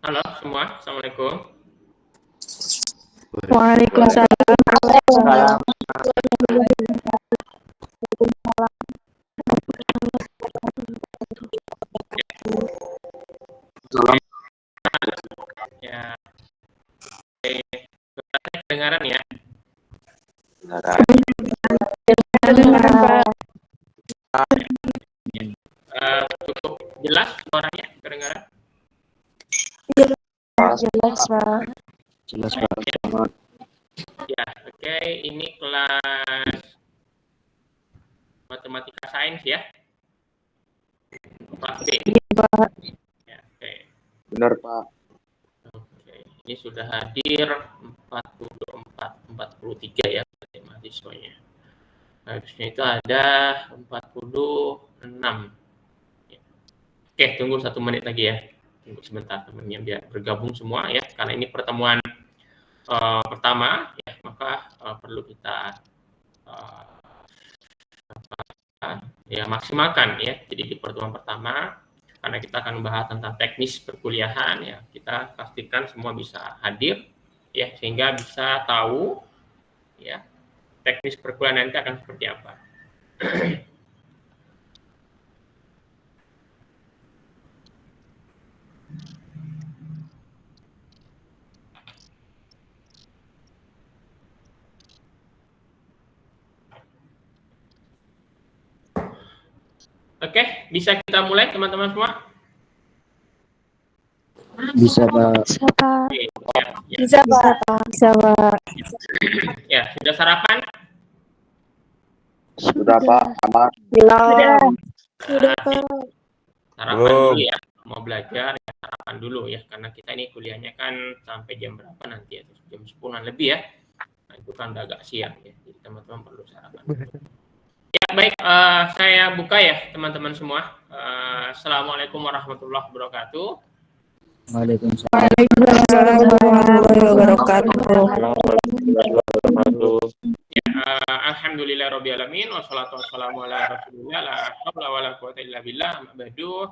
Halo semua, Assalamualaikum. Waalaikumsalam. Ya, oke. Kedengaran ya? Cukup jelas suaranya kedengaran? Jelas, Pak. Jelas Pak. Ya, oke. Ini kelas matematika sains ya? Kelas B. Ya, oke. Benar Pak. Oke. Ini sudah hadir 43 ya mahasiswanya. Harusnya itu ada 46. Oke, tunggu 1 menit lagi ya. Tunggu sebentar temannya biar bergabung semua ya. Karena ini pertemuan pertama ya, maka perlu kita ya maksimalkan ya. Jadi di pertemuan pertama karena kita akan membahas tentang teknis perkuliahan ya, kita pastikan semua bisa hadir ya sehingga bisa tahu ya teknis perkuliahan nanti akan seperti apa. Oke, bisa kita mulai teman-teman semua? Bisa Pak. Bisa, Pak. Oke, ya, ya. Bisa, Pak. Bisa, Pak. Ya, sudah sarapan? Sudah Pak. Aman. Belum. Sudah, sarapan dulu ya. Mau belajar ya sarapan dulu ya, karena kita ini kuliahnya kan sampai jam berapa nanti ya? Jam 10-an lebih ya. Nah, itu kan udah agak siang ya. Jadi teman-teman perlu sarapan dulu. Ya, baik, saya buka ya teman-teman semua. Assalamualaikum warahmatullahi wabarakatuh. Waalaikumsalam. Warahmatullahi wabarakatuh. Ya, alhamdulillah rabbil alamin wassalatu wassalamu ala rasulillah la haula wala quwwata illa billah amma ba'du.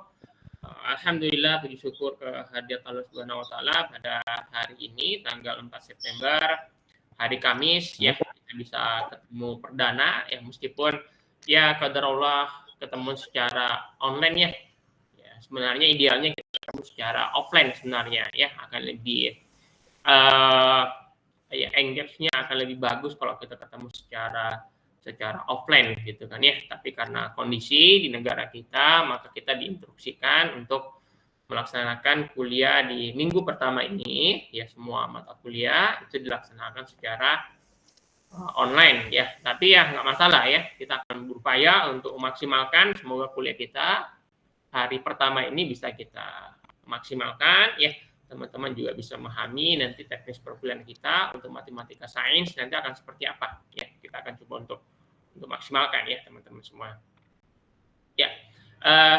Alhamdulillah puji syukur kehadirat Allah Subhanahu wa taala pada hari ini tanggal 4 September hari Kamis ya, kita bisa ketemu perdana ya, meskipun ya qadarullah ketemu secara online ya. Ya, sebenarnya idealnya kita ketemu secara offline sebenarnya ya, akan lebih ya engage-nya akan lebih bagus kalau kita ketemu secara offline gitu kan ya. Tapi karena kondisi di negara kita, maka kita diinstruksikan untuk melaksanakan kuliah di minggu pertama ini ya, semua mata kuliah itu dilaksanakan secara online ya. Tapi ya nggak masalah ya, kita akan berupaya untuk memaksimalkan, semoga kuliah kita hari pertama ini bisa kita maksimalkan ya. Teman-teman juga bisa memahami nanti teknis perkuliahan kita untuk matematika sains nanti akan seperti apa ya. Kita akan coba untuk maksimalkan ya teman-teman semua. Ya,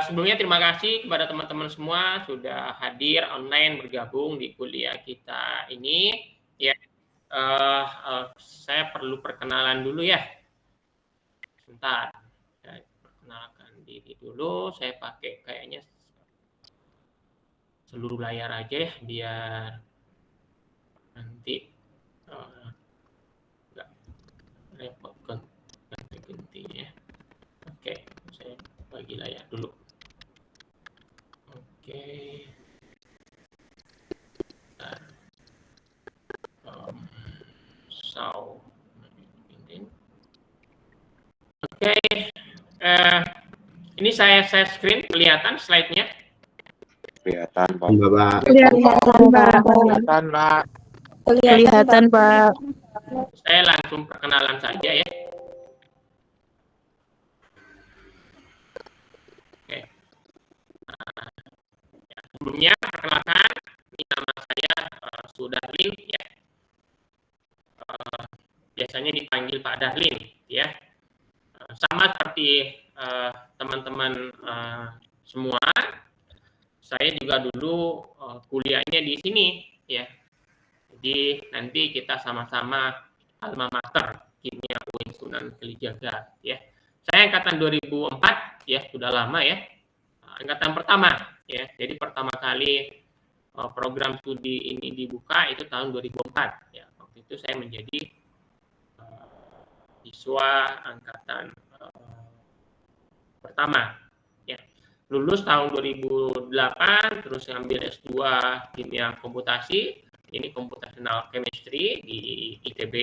sebelumnya terima kasih kepada teman-teman semua sudah hadir online bergabung di kuliah kita ini ya. Saya perlu perkenalan dulu ya. Sebentar, saya perkenalkan diri dulu. Saya pakai kayaknya seluruh layar aja ya biar nanti nggak repot ganti ya. Oke, saya bagi layar dulu. Oke. Oke. Ini saya screen, kelihatan slide-nya? Kelihatan Pak. Kelihatan, Pak. Saya langsung perkenalan saja ya. Oke. Sebelumnya perkenalkan, ini nama saya Sudarlin ya. Biasanya dipanggil Pak Darlin ya. Sama seperti teman-teman semua, saya juga dulu kuliahnya di sini ya. Jadi nanti kita sama-sama alma mater Kimia UIN Sunan Kalijaga ya. Saya angkatan 2004 ya, sudah lama ya. Angkatan pertama ya. Jadi pertama kali program studi ini dibuka itu tahun 2004 ya. Waktu itu saya menjadi siswa angkatan pertama ya. Lulus tahun 2008 terus ngambil S2 kimia komputasi, ini computational chemistry di ITB.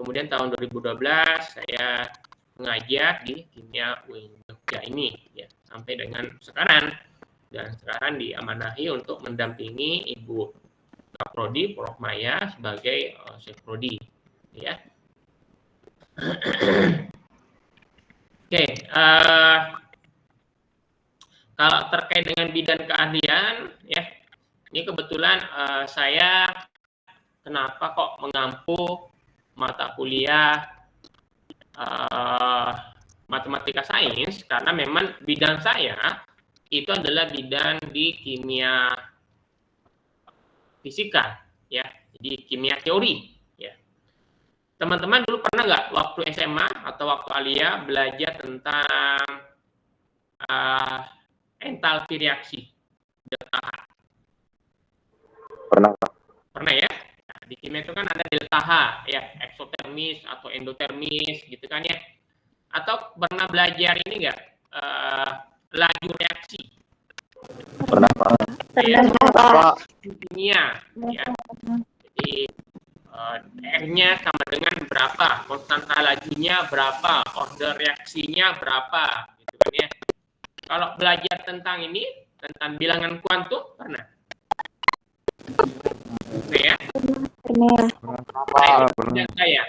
Kemudian tahun 2012 saya mengajar di kimia UIN Jogja ini ya sampai dengan sekarang, dan sekarang diamanahi untuk mendampingi Ibu Kaprodi Prof Maya sebagai Sekprodi ya. Oke, kalau terkait dengan bidang keahlian ya, ini kebetulan saya kenapa kok mengampu mata kuliah matematika sains, karena memang bidang saya itu adalah bidang di kimia fisika ya, jadi kimia teori ya. Teman-teman dulu pernah nggak waktu SMA atau waktu Alia belajar tentang entalpi reaksi delta H? Pernah ya? Nah, di kimia itu kan ada delta H ya, eksotermis atau endotermis gitu kan ya. Atau pernah belajar ini nggak laju reaksi? Pernah, Pak. Ya, Pak. kimia ya. Jadi R-nya sama dengan berapa, konstanta lajunya berapa, order reaksinya berapa, gitu kan ya. Kalau belajar tentang ini, tentang bilangan kuantum, pernah? Nah ya? Bidang saya.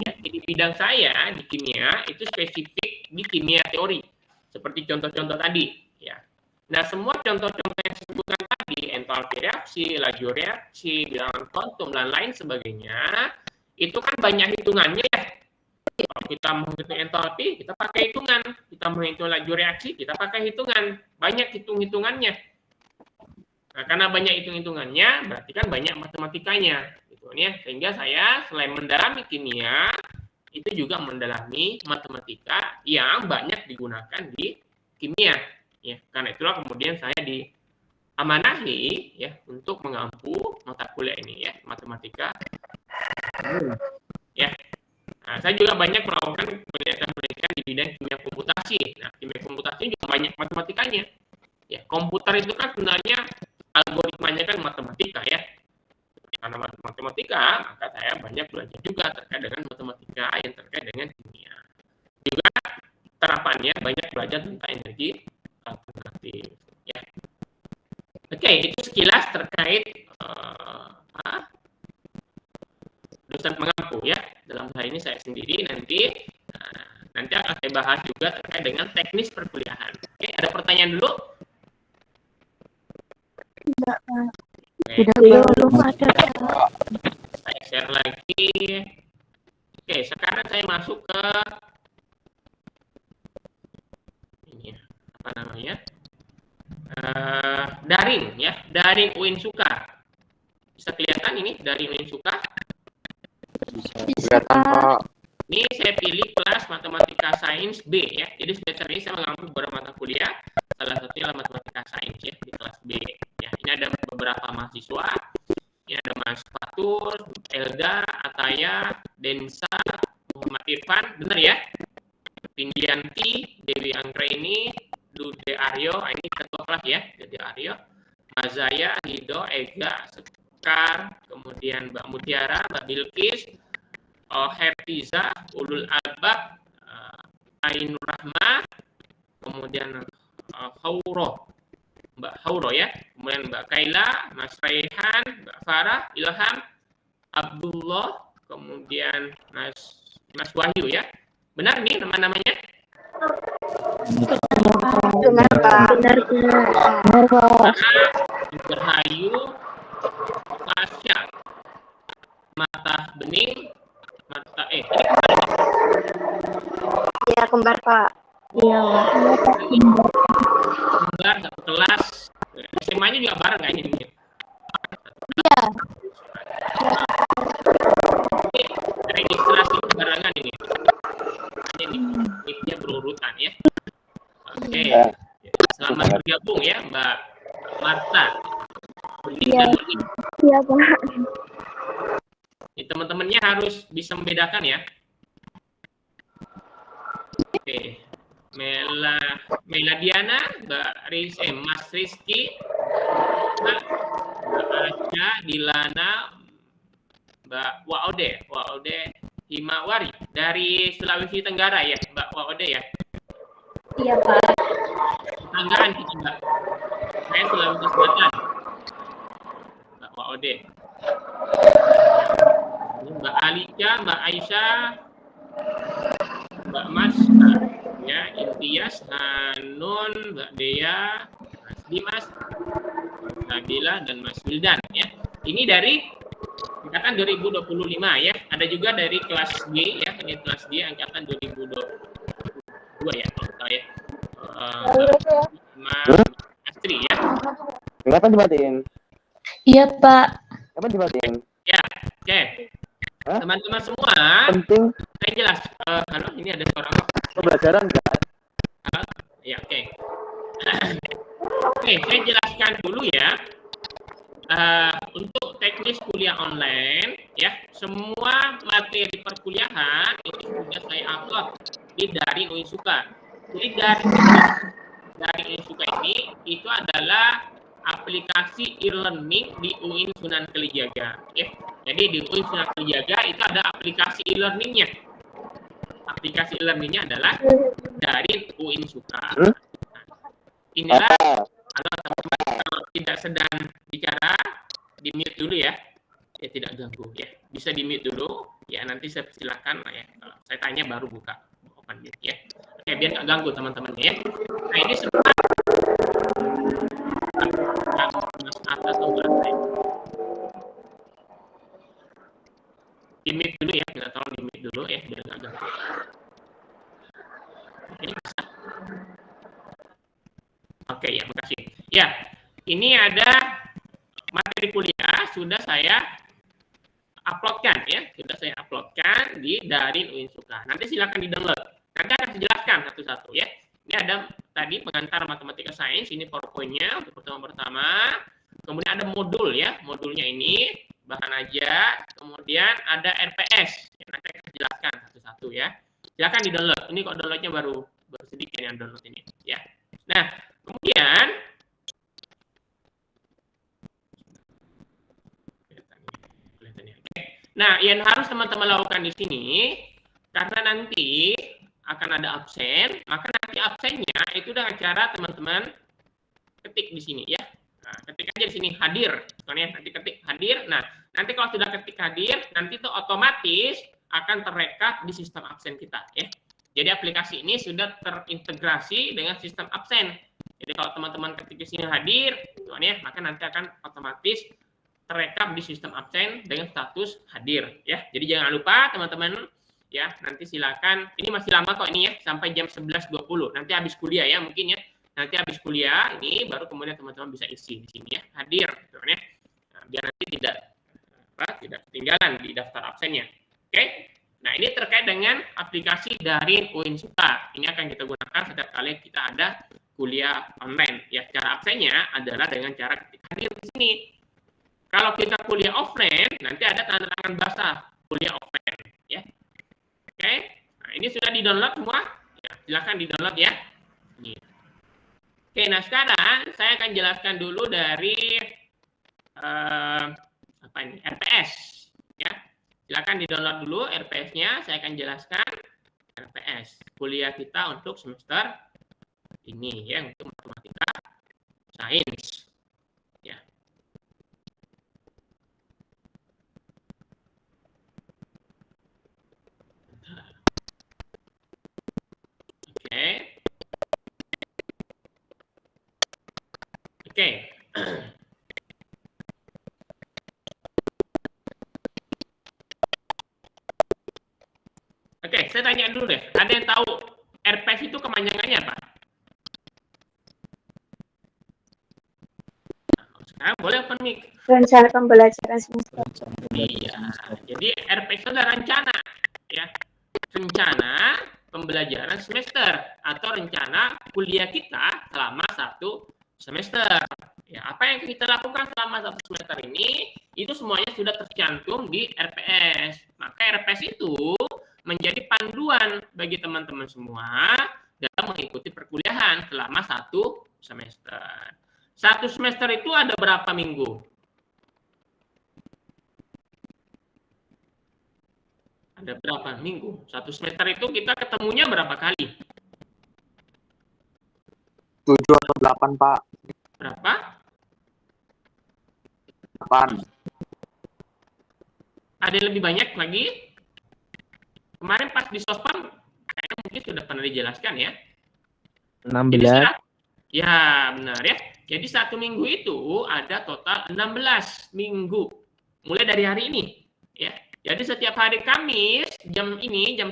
Ya, di bidang saya di kimia itu spesifik di kimia teori, seperti contoh-contoh tadi. Ya. Nah, semua contoh-contoh yang disebutkan tadi, entalpi reaksi, laju reaksi, bilangan kuantum, dan lain sebagainya, itu kan banyak hitungannya ya. Kalau kita menghitung entalpi, kita pakai hitungan. Kita menghitung laju reaksi, kita pakai hitungan. Banyak hitung-hitungannya. Nah, karena banyak hitung-hitungannya, berarti kan banyak matematikanya. Gitu, ya. Sehingga saya selain mendalami kimia, itu juga mendalami matematika yang banyak digunakan di kimia. Ya, karena itulah kemudian saya diamanahi ya untuk mengampu mata kuliah ini ya, matematika. Ya. Nah, saya juga banyak melakukan penelitian di bidang kimia komputasi. Nah, kimia komputasi juga banyak matematikanya. Ya, komputer itu kan sebenarnya algoritmanya kan matematika ya. Karena matematika, maka saya banyak belajar juga terkait dengan matematika yang terkait dengan kimia. Juga terapannya banyak belajar tentang energi alternatif ya. Oke, itu sekilas terkait dosen pengampu ya. Dalam hal ini saya sendiri nanti akan saya bahas juga terkait dengan teknis perkuliahan. Oke, ada pertanyaan dulu? Tidak, Pak. Belum ada. Saya share lagi. Oke, sekarang saya masuk ke ini apa namanya? Daring ya, daring UIN Suka. Bisa kelihatan ini daring UIN Suka? Kelihatan, Pak. Ini saya pilih kelas matematika sains B ya. Jadi semester ini saya mengampu beberapa mata kuliah, salah satunya adalah matematika sains ya di kelas B. Ya, ini ada beberapa mahasiswa. Ini ada Mas Fatur, Elda, Ataya, Densa, Muhammad Irfan, benar ya? Pindianti, Dewi Anggraini, Dude Aryo, ini ketua kelas ya, Dude Aryo, Mazaya, Hido, Ega, Sekar, kemudian Mbak Mutiara, Mbak Bilkis, Hertiza, Ulul Albab, Ainur Rahma, kemudian Hauro, Mbak Hauro ya, kemudian Mbak Kaila, Mas Raihan, Mbak Farah, Ilham, Abdullah, kemudian Mas Wahyu ya. Benar nih nama-namanya? Benar, Pak. Benar, Pak. Berhayu, Fasya, Mata Bening, Mata Iya, kembar, Pak. Iya, kembar satu kelas. SMA-nya juga bareng kayaknya ini. Iya. Registrasi barengan ini. Ini berurutan ya. Oke. Selamat bergabung ya Mbak Marta. Iya. Iya, Pak. Teman-temannya harus bisa membedakan ya. Oke. Meladiana, Mas Rizky, Mbak Aca, Dilana, Mbak Waode Himawari dari Sulawesi Tenggara ya, Mbak Waode ya. Iya, Pak. Tetanggaan kita, Mbak. Saya Sulawesi Selatan. Mbak Waode. Mbak Alicia, Mbak Aisyah, Mbak Mas, ya, Intias, Hanun, Mbak Dea, Mas Dimas, Nabila, dan Mas Wildan ya. Ini dari angkatan 2025 ya. Ada juga dari kelas G ya, ini kelas G angkatan 2022 ya, kalau ya. Mas Astri ya. Kapan dimatiin? Iya, Pak. Kapan dimatiin? Ya, oke. Teman-teman semua, Penting saya jelas. Halo, ini ada suara apa? pembelajaran kan? Ya, oke. Oke, saya jelaskan dulu ya. Untuk teknis kuliah online, ya, semua materi perkuliahan itu sudah saya upload di Daring Uinsuka. Jadi dari Uinsuka ini itu adalah aplikasi e-learning di UIN Sunan Kalijaga. Ya. Jadi di UIN Sunan Kalijaga itu ada aplikasi e-learningnya. Aplikasi e-learningnya adalah dari Uinsuka. Inilah kalau teman-teman kalau tidak sedang bicara, di mute dulu ya. Ya tidak ganggu ya. Bisa di mute dulu. Ya nanti saya silakan ya. Kalau saya tanya baru buka open mute ya. Oke, biar nggak ganggu teman-teman ya. Nah ini semua atas di mute dulu ya. Kita tolong di mute dulu ya biar nggak ganggu. Oke, bisa. Oke ya, makasih. Ya, ini ada materi kuliah sudah saya uploadkan ya, sudah saya uploadkan di Daring Uinsuka. Nanti silakan di-download. Nanti akan dijelaskan satu-satu ya. Ini ada tadi pengantar matematika sains, ini PowerPoint-nya untuk pertemuan-pertama. Kemudian ada modul ya, modulnya ini bahan aja. Kemudian ada RPS. Ya, nanti akan dijelaskan satu-satu ya. Silakan di-download. Ini kok downloadnya baru sedikit yang download ini ya. Nah, kemudian nah, yang harus teman-teman lakukan di sini karena nanti akan ada absen, maka nanti absennya itu dengan cara teman-teman ketik di sini ya. Nah, ketik aja di sini hadir, soalnya nanti ketik hadir. Nah, nanti kalau sudah ketik hadir, nanti itu otomatis akan terrekap di sistem absen kita ya. Jadi aplikasi ini sudah terintegrasi dengan sistem absen. Jadi kalau teman-teman ketik di sini hadir, ya, maka nanti akan otomatis terekam di sistem absen dengan status hadir ya. Jadi jangan lupa teman-teman ya, nanti silakan. Ini masih lama kok ini ya, sampai jam 11.20. Nanti habis kuliah ya mungkin ya. Nanti habis kuliah ini baru kemudian teman-teman bisa isi di sini ya, hadir gitu ya. Nah, biar nanti tidak ketinggalan di daftar absennya. Oke? Nah, ini terkait dengan aplikasi Daring Uinsuka. Ini akan kita gunakan setiap kali kita ada kuliah online. Ya, cara absennya adalah dengan cara ketik hadir di sini. Kalau kita kuliah offline, nanti ada tanda tangan basah kuliah offline. Ya, oke. Nah, ini sudah di-download semua. Ya, silakan di-download ya. Ini. Oke, nah sekarang saya akan jelaskan dulu dari apa ini? RPS. Ya, silakan di-download dulu RPS-nya. Saya akan jelaskan RPS kuliah kita untuk semester ini ya, untuk matematika sains. Ya. Oke. Oke. Oke, saya tanya dulu deh. Ada yang tahu RPS itu kepanjangannya apa? Sekarang boleh open mic. Rencana pembelajaran semester. Iya. Jadi RPS itu adalah rencana, ya. Rencana pembelajaran semester atau rencana kuliah kita selama 1 semester. Ya, apa yang kita lakukan selama 1 semester ini itu semuanya sudah tercantum di RPS. Maka RPS itu menjadi panduan bagi teman-teman semua dalam mengikuti perkuliahan selama 1 semester. 1 semester itu ada berapa minggu? Ada berapa minggu? 1 semester itu kita ketemunya berapa kali? 7 atau 8, Pak. Berapa? 8. Ada yang lebih banyak lagi? Kemarin pas di sospam kayaknya mungkin sudah pernah dijelaskan ya. 16. Ya, benar ya. Jadi 1 minggu itu ada total 16 minggu. Mulai dari hari ini, ya. Jadi setiap hari Kamis jam 8.45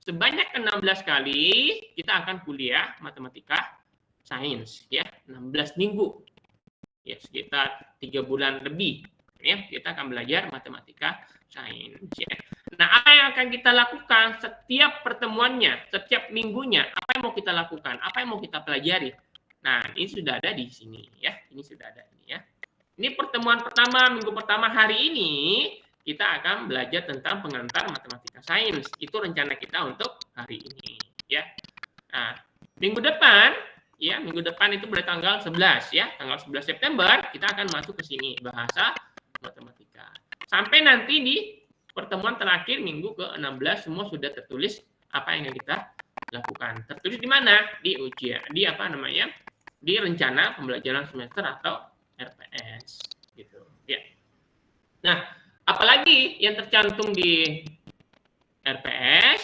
sebanyak 16 kali kita akan kuliah matematika sains ya, 16 minggu. Ya, sekitar 3 bulan lebih ya kita akan belajar matematika sains ya. Nah, apa yang akan kita lakukan setiap pertemuannya, setiap minggunya, apa yang mau kita lakukan, apa yang mau kita pelajari? Nah, ini sudah ada di sini ya. Ini sudah ada ini ya. Ini pertemuan pertama, minggu pertama hari ini kita akan belajar tentang pengantar matematika sains. Itu rencana kita untuk hari ini ya. Nah, minggu depan itu mulai tanggal 11 ya. Tanggal 11 September kita akan masuk ke sini bahasa matematika. Sampai nanti di pertemuan terakhir minggu ke-16 semua sudah tertulis apa yang kita lakukan. Tertulis di mana? Di ujian, di di rencana pembelajaran semester atau RPS gitu ya. Nah, apalagi yang tercantum di RPS,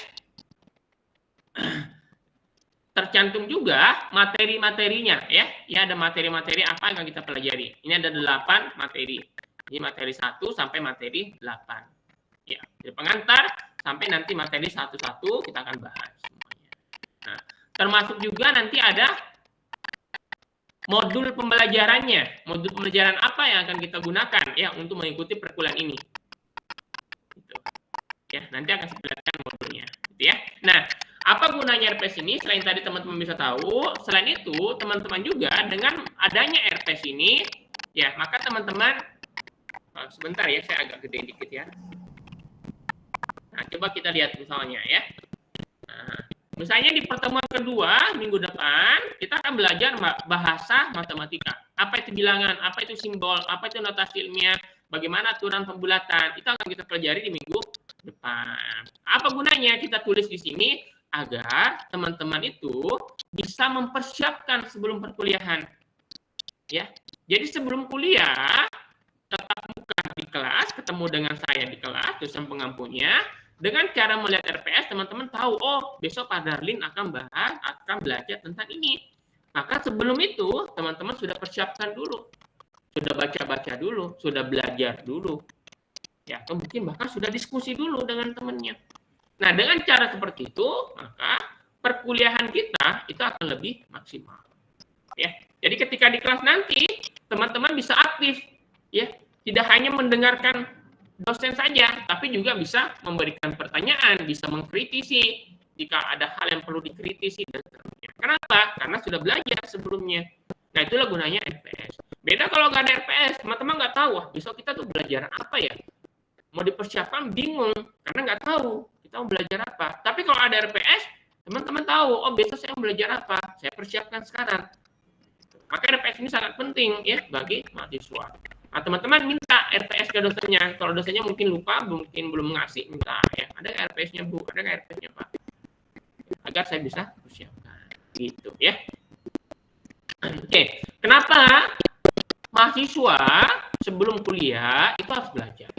tercantum juga materi-materinya ya. Ya, ada materi-materi apa yang kita pelajari. Ini ada 8 materi. Ini materi 1 sampai materi 8. Ya, dari pengantar sampai nanti materi 1-1 kita akan bahas semuanya. Nah, termasuk juga nanti ada modul pembelajarannya. Modul pembelajaran apa yang akan kita gunakan ya untuk mengikuti perkuliahan ini. Gitu. Ya, nanti akan saya jelaskan modulnya, gitu ya. Nah, apa gunanya RPS ini? Selain tadi teman-teman bisa tahu, selain itu teman-teman juga dengan adanya RPS ini, ya maka teman-teman sebentar ya, saya agak gede dikit ya. Nah, coba kita lihat misalnya ya. Nah, misalnya di pertemuan kedua minggu depan kita akan belajar bahasa matematika. Apa itu bilangan, apa itu simbol, apa itu notasi ilmiah, bagaimana aturan pembulatan. Itu akan kita pelajari di minggu depan. Apa gunanya kita tulis di sini? Agar teman-teman itu bisa mempersiapkan sebelum perkuliahan. Ya. Jadi sebelum kuliah tetap muka di kelas, ketemu dengan saya di kelas, dosen pengampunya. Dengan cara melihat RPS, teman-teman tahu, oh besok Pak Darlin akan belajar tentang ini. Maka sebelum itu, teman-teman sudah persiapkan dulu. Sudah baca-baca dulu, sudah belajar dulu. Ya, atau mungkin bahkan sudah diskusi dulu dengan temannya. Nah, dengan cara seperti itu, maka perkuliahan kita itu akan lebih maksimal. Ya. Jadi ketika di kelas nanti, teman-teman bisa aktif. Ya, tidak hanya mendengarkan dosen saja, tapi juga bisa memberikan pertanyaan, bisa mengkritisi jika ada hal yang perlu dikritisi dan seterusnya. Kenapa? Karena sudah belajar sebelumnya. Nah, itulah gunanya RPS. Beda kalau nggak ada RPS, teman-teman nggak tahu, wah besok kita tuh belajar apa ya? Mau dipersiapkan bingung, karena nggak tahu kita mau belajar apa. Tapi kalau ada RPS, teman-teman tahu, oh besok saya mau belajar apa, saya persiapkan sekarang. Maka RPS ini sangat penting ya bagi mahasiswa. Nah, teman-teman minta RPS ke dosennya. Kalau dosennya mungkin lupa, mungkin belum ngasih, minta ya. Ada RPS-nya Bu, ada RPS-nya Pak. Agar saya bisa persiapkan. Gitu ya. Oke. Kenapa mahasiswa sebelum kuliah itu harus belajar?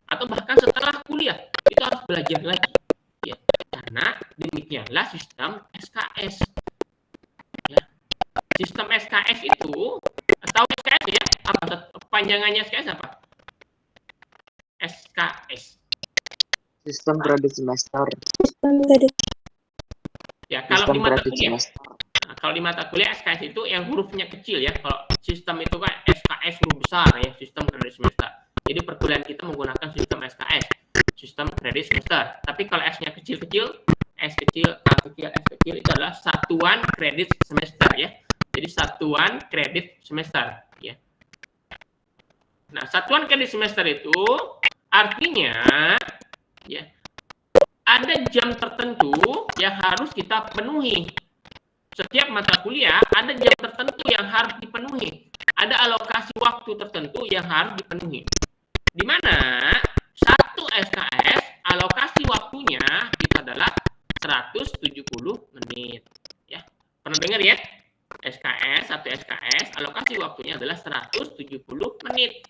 Atau bahkan setelah kuliah itu harus belajar lagi. Ya. Karena demikianlah sistem SKS. Ya. Sistem SKS itu, atau SKS ya, apa panjangannya SKS apa? SKS. Sistem kredit semester. Ya, kalau di mata kuliah. Nah, kalau di mata kuliah SKS itu yang hurufnya kecil ya. Kalau sistem itu kan SKS huruf besar ya, sistem kredit semester. Jadi perkuliahan kita menggunakan sistem SKS, sistem kredit semester. Tapi kalau S-nya kecil-kecil, S kecil, A kecil, S kecil itu adalah satuan kredit semester ya. Jadi satuan kredit semester, ya. Nah, satuan kredit semester itu artinya, ya, ada jam tertentu yang harus kita penuhi. Setiap mata kuliah ada jam tertentu yang harus dipenuhi. Ada alokasi waktu tertentu yang harus dipenuhi. Di mana satu SKS alokasi waktunya itu adalah 170 menit. Ya, pernah dengar ya? Satu SKS alokasi waktunya adalah 170 menit.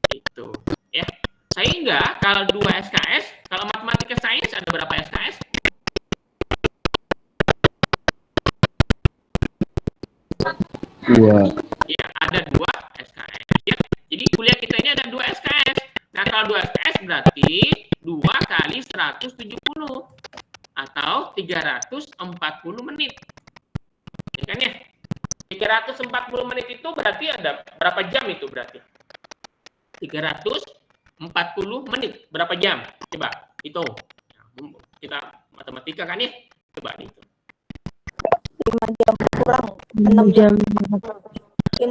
Itu, ya. Sehingga kalau 2 SKS, kalau matematika sains ada berapa SKS? Dua. Ya, ada 2 SKS. Ya. Jadi kuliah kita ini ada 2 SKS. Nah, kalau 2 SKS berarti 2 kali 170 atau 340 menit. Ya kan ya? 340 menit itu berarti ada berapa jam itu berarti? 340 menit. Berapa jam? Coba hitung. Kita matematika kan ya? Coba hitung. 5 jam kurang. 6 jam. 5 jam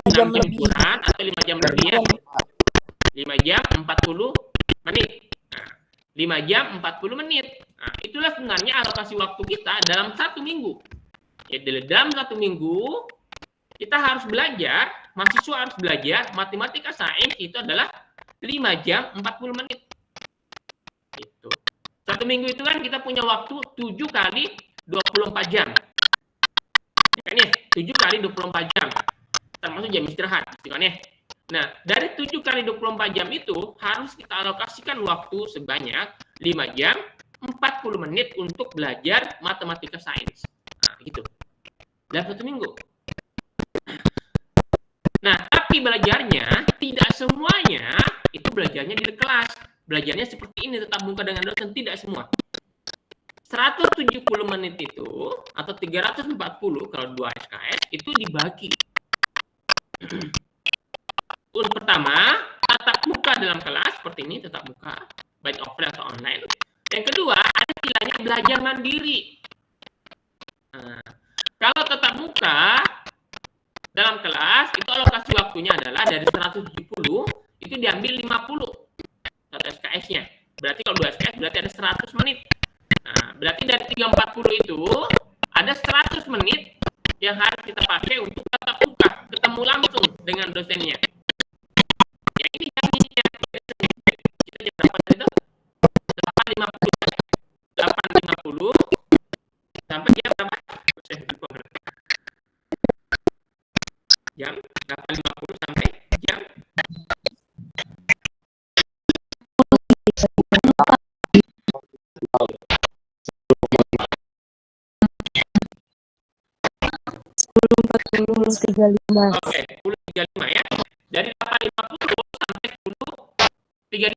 6 jam lebih. kurang atau 5 jam lebih ya? 5 jam 40 menit. Nah, 5 jam 40 menit. Nah, itulah sebenarnya alokasi waktu kita dalam 1 minggu. Ya, dalam 1 minggu kita harus belajar, mahasiswa harus belajar matematika sains itu adalah 5 jam 40 menit. Itu. 1 minggu itu kan kita punya waktu 7 kali 24 jam. Ya kan ya? 7 kali 24 jam. Termasuk jam istirahat, kan ya? Nah, dari 7 kali 24 jam itu harus kita alokasikan waktu sebanyak 5 jam 40 menit untuk belajar matematika sains. Nah, gitu. Dalam 1 minggu. Nah, tapi belajarnya tidak semuanya itu belajarnya di kelas. Belajarnya seperti ini, tetap muka dengan dosen, tidak semua. 170 menit itu atau 340 kalau 2 SKS itu dibagi. Untuk pertama, tatap muka dalam kelas seperti ini, tatap muka, baik offline atau online. Yang kedua, ada istilahnya belajar mandiri. Nah, kalau tatap muka dalam kelas itu alokasi waktunya adalah dari 170 itu diambil 50 satu SKS-nya. Berarti kalau 2 SKS berarti ada 100 menit. Nah, berarti dari 340 itu ada 100 menit yang harus kita pakai untuk tatap muka, ketemu langsung dengan dosennya. Ya ini jamnya. Kita jam berapa tadi itu? 8.50 sampai jam berapa? Jam 8.50 sampai jam 10.35. Oke, 10.35 ya. Dari 8.50 sampai 10.35.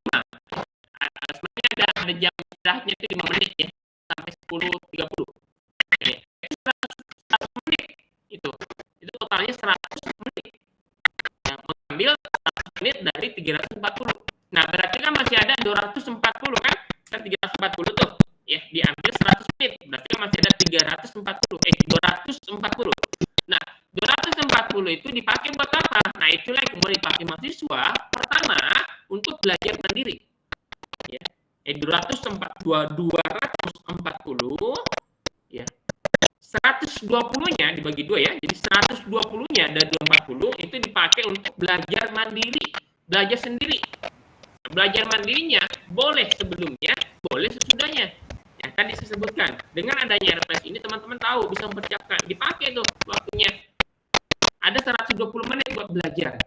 Sebenarnya ada jam istirahatnya itu 5 menit ya. Sampai 10.30. Oke. Itu 100 menit. Itu totalnya 100 menit. Ya, mengambil 100 menit dari 340. Nah, berarti kan masih ada 240 kan? Kan 340 tuh. Ya, diambil 100 menit. Berarti kan masih ada 240. Nah, 240 itu dipakai buat apa? Nah, itulah yang kemudian dipakai mahasiswa pertama untuk belajar mandiri. Ya. 240 ya. 120-nya dibagi 2 ya. Jadi 120-nya dari 240 itu dipakai untuk belajar mandiri, belajar sendiri. Belajar mandirinya boleh sebelumnya, boleh sesudahnya. Ya, tadi saya sebutkan, dengan adanya RPS ini teman-teman tahu bisa mempersiapkan, dipakai tuh waktunya. Ada 120 menit buat belajar.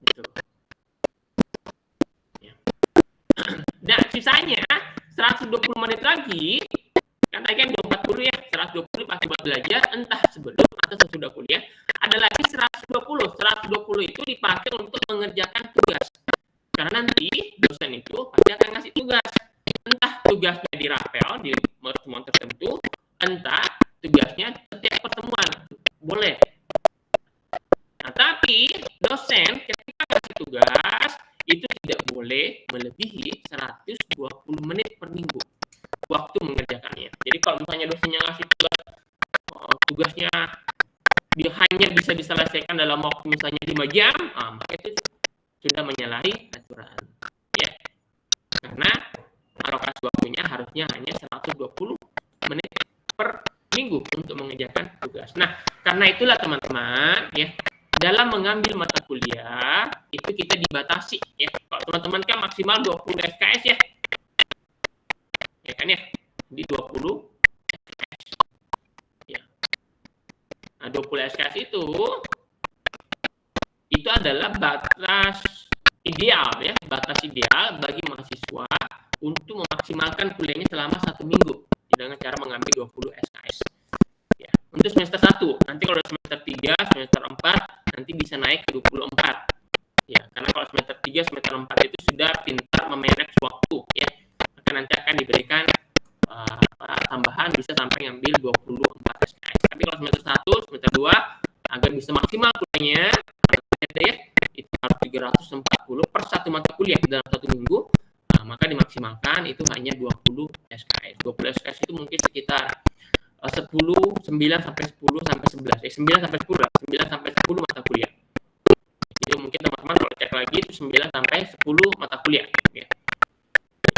Gitu. Ya. Nah, sisanya 120 menit lagi, kan tadi kan 240 ya, 120 pasti buat belajar, entah sebelum atau sesudah kuliah. Ada lagi 120 itu dipakai untuk mengerjakan tugas. Karena nanti dosen itu pasti akan ngasih tugas. Entah tugasnya di rapel, di pertemuan tertentu, entah tugasnya setiap pertemuan. Boleh. Nah, tapi dosen ketika ngasih tugas, itu tidak boleh melebihi 120 menit per minggu waktu mengerjakannya. Jadi kalau misalnya dosennya ngasih tugasnya kuliah bisa diselesaikan dalam waktu misalnya 5 jam, maka itu sudah menyalahi aturan. Ya. Karena alokasi waktunya harusnya hanya 120 menit per minggu untuk mengerjakan tugas. Nah, karena itulah teman-teman, ya, dalam mengambil mata kuliah itu kita dibatasi, ya. Kalau teman-teman kan maksimal 20 SKS ya. Ya kan ya? Di 20 SKS. Ya. Nah, 20 SKS itu adalah batas ideal, ya, batas ideal bagi mahasiswa untuk memaksimalkan kuliahnya selama 1 minggu dengan cara mengambil 20 SKS. Ya, untuk semester 1, nanti kalau semester 3, semester 4 nanti bisa naik ke 24. Ya, karena kalau semester 3, semester 4 itu sudah pintar memanage waktu, ya. Maka nanti akan diberikan tambahan bisa sampai ngambil 24 SKS. Tapi kalau semester 1, semester 2 agar bisa maksimal kuliahnya, ya, itu harus 340 per satu mata kuliah dalam 1 minggu. Maka dimaksimalkan itu hanya 20 SKS. 20 SKS itu mungkin sekitar 9 sampai 10 sampai 11. 9 sampai 10 lah. 9 sampai 10 mata kuliah. Jadi mungkin teman-teman kalau cek lagi itu 9 sampai 10 mata kuliah, ya,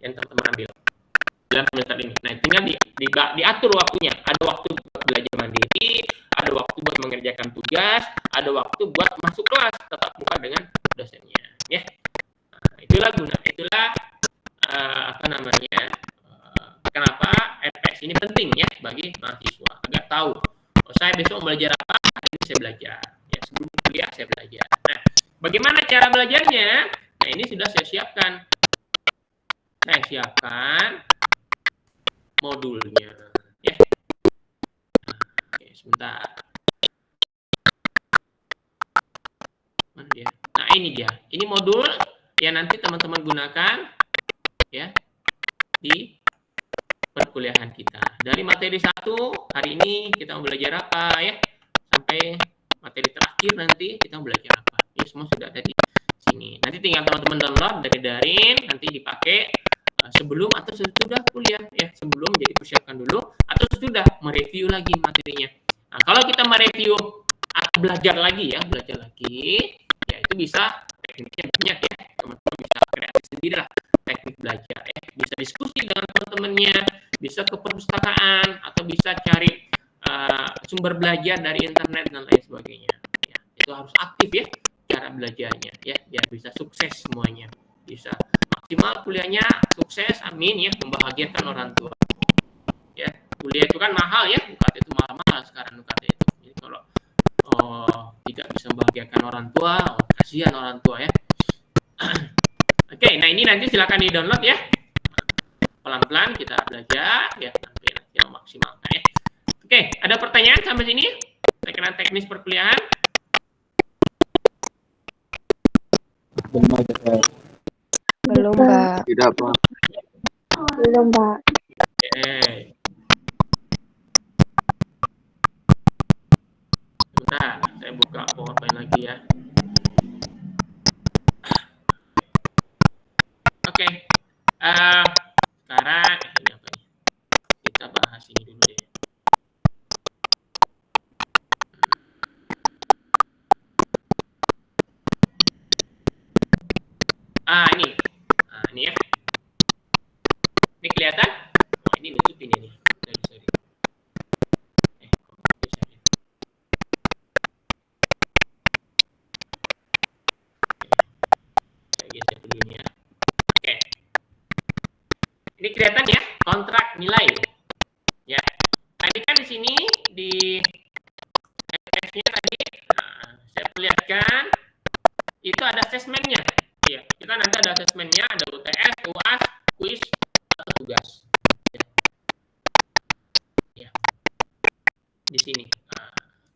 yang teman-teman ambil dalam semester ini. Nah, tinggal diatur waktunya. Ada waktu buat belajar mandiri, ada waktu buat mengerjakan tugas, ada waktu buat masuk kelas tatap muka dengan dosennya, ya. Nah, itulah kenapa RPS ini penting, ya, bagi mahasiswa agar tahu, saya besok mau belajar apa, hari ini saya belajar, ya, sebelum kuliah saya belajar. Nah, bagaimana cara belajarnya? Nah, ini sudah saya siapkan. Saya siapkan modulnya, ya. Oke, sebentar. Mana dia? Nah, ini dia. Ini modul yang nanti teman-teman gunakan, ya, di perkuliahan kita. Dari materi 1 hari ini kita mau belajar apa, ya, sampai materi terakhir nanti kita mau belajar apa. Ini semua sudah ada di sini. Nanti tinggal teman-teman download dari daring, nanti dipakai sebelum atau sesudah kuliah, ya, sebelum jadi persiapkan dulu atau sesudah mereview lagi materinya. Nah, kalau kita mereview atau belajar lagi, ya, ya itu bisa tekniknya banyak, ya, teman-teman bisa kreatif sendiri lah teknik belajar, ya, bisa diskusi dengan teman-temannya, bisa ke perpustakaan atau bisa cari sumber belajar dari internet dan lain sebagainya, ya. Itu harus aktif, ya, cara belajarnya, ya, biar bisa sukses semuanya, bisa maksimal kuliahnya sukses, amin, ya, membahagiakan orang tua, ya. Kuliah itu kan mahal, ya, UKT itu mahal sekarang UKT itu. Jadi kalau tidak bisa membahagiakan orang tua, kasihan orang tua, ya. Oke, nah ini nanti silakan di download, ya. Pelan-pelan kita belajar, ya, sampai nanti memaksimalkan, ya. Oke, ada pertanyaan sampai sini berkenaan teknis perkuliahan? Belum, Pak. Tidak, Pak. Belum, Pak. Bentar, saya buka PowerPoint lagi, ya. Oke. Sekarang ini apa nih? Kita bahas ini dulu deh. Ini ya. Ini kelihatan? Oh, ini nutupin ini. Sorry. Saya geser dulu ini, ya. Oke. Ini kelihatan, ya, kontrak nilai. Ya. Tadi kan di sini di SPS-nya tadi, saya perlihatkan itu ada asesmennya. Ya, kita nanti ada asesmennya, ada UTS, UAS, kuis, atau tugas. Ya. Di sini.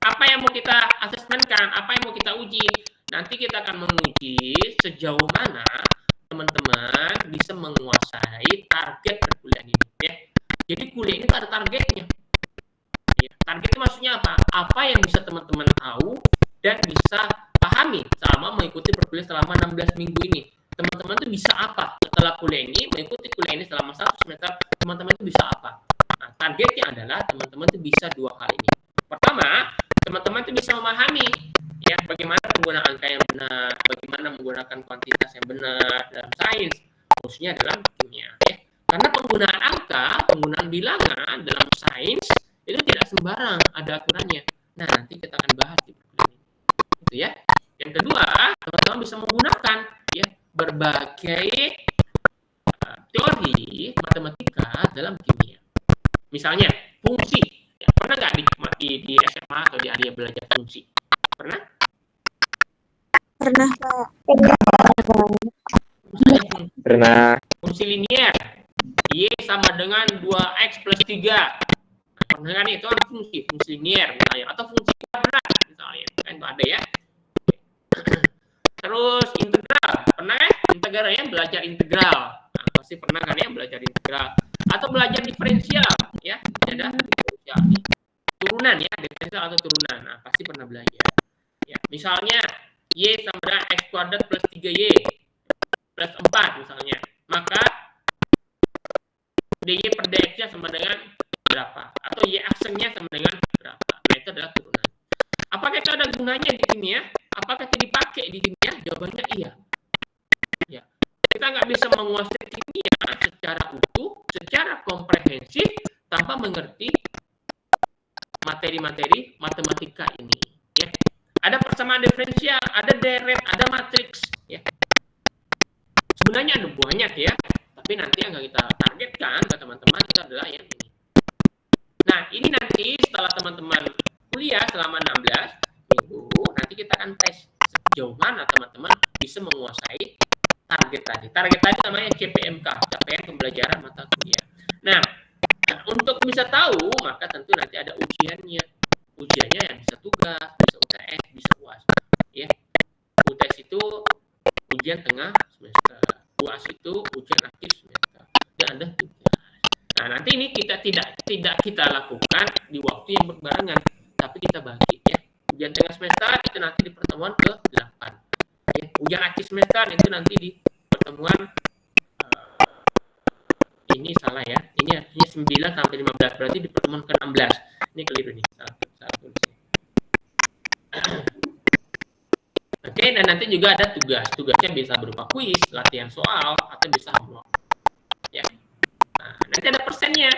Apa yang mau kita asesmenkan, apa yang mau kita uji? Nanti kita akan menguji sejauh mana teman-teman bisa menguasai target perkuliahan ini, ya. Jadi kuliah ini ada targetnya. Ya, target itu maksudnya apa? Apa yang bisa teman-teman tahu dan bisa pahami selama mengikuti perkuliahan selama 16 minggu ini. Teman-teman itu bisa apa setelah kuliah ini, mengikuti kuliah ini selama 1 semester, teman-teman itu bisa apa? Nah, targetnya adalah teman-teman itu bisa 2 hal ini. Pertama, teman-teman itu bisa memahami ya bagaimana penggunaan angka yang benar, bagaimana menggunakan kuantitas yang benar dalam sains, khususnya dalam kimia ya. Karena penggunaan angka, penggunaan bilangan dalam sains itu tidak sembarang, ada aturannya. Nah, nanti kita akan bahas di buku ini. Itu ya. Yang kedua, teman-teman bisa menggunakan ya berbagai teori matematika dalam kimia. Misalnya, fungsi. Ya, pernah nggak di SMA atau di area belajar fungsi? Pernah? Pernah, Pak. Pernah. Fungsi linier. Y sama dengan 2X plus 3. Pernah kan itu kan fungsi linier misalnya. Atau fungsi kuadrat misalnya. Kan itu ada ya. Terus integral. Pernah kan? Integral ya, belajar integral. Nah, pasti pernah kan ya belajar integral. Atau belajar diferensial. Ya, ada diferensial. Turunan ya, diferensial atau turunan. Nah, pasti pernah belajar. Ya, misalnya Y sama dengan X kuadrat plus 3Y plus 4 misalnya. Maka dy per dx-nya sama dengan berapa? Atau y aksennya sama dengan berapa? Nah, itu adalah turunan. Apakah itu ada gunanya di kimia? Apakah itu dipakai di kimia? Jawabannya iya. Ya. Kita nggak bisa menguasai kimia secara utuh, secara komprehensif, tanpa mengerti materi-materi matematika ini. Ya. Ada persamaan diferensial, ada deret, ada matriks. Ya. Sebenarnya ada banyak ya, tapi nanti yang kita targetkan ke teman-teman itu adalah yang ini. Nah, ini nanti setelah teman-teman kuliah selama 16 minggu, nanti kita akan tes sejauh mana teman-teman bisa menguasai target tadi. Target tadi namanya CPMK, capaian pembelajaran mata kuliah. Nah, untuk bisa tahu, maka tentu nanti ada ujiannya. Ujiannya yang bisa tugas, bisa UTS, bisa UAS. Ya. UTS itu ujian tengah semester, UAS itu ujian akhir semester, dan ada tugas. Nah, nanti ini kita tidak kita lakukan di waktu yang berbarengan, tapi kita bagi ya. Ujian tengah semester itu nanti di pertemuan ke-8. Ya. Ujian akhir semester itu nanti di pertemuan ini salah ya. Ini artinya 9 sampai 15, berarti di pertemuan ke-16. Ini keliru nih. Salah tulis. Oke, dan nanti juga ada tugas. Tugasnya bisa berupa kuis, latihan soal, atau bisa homework. Ya. Nah, nanti ada persennya.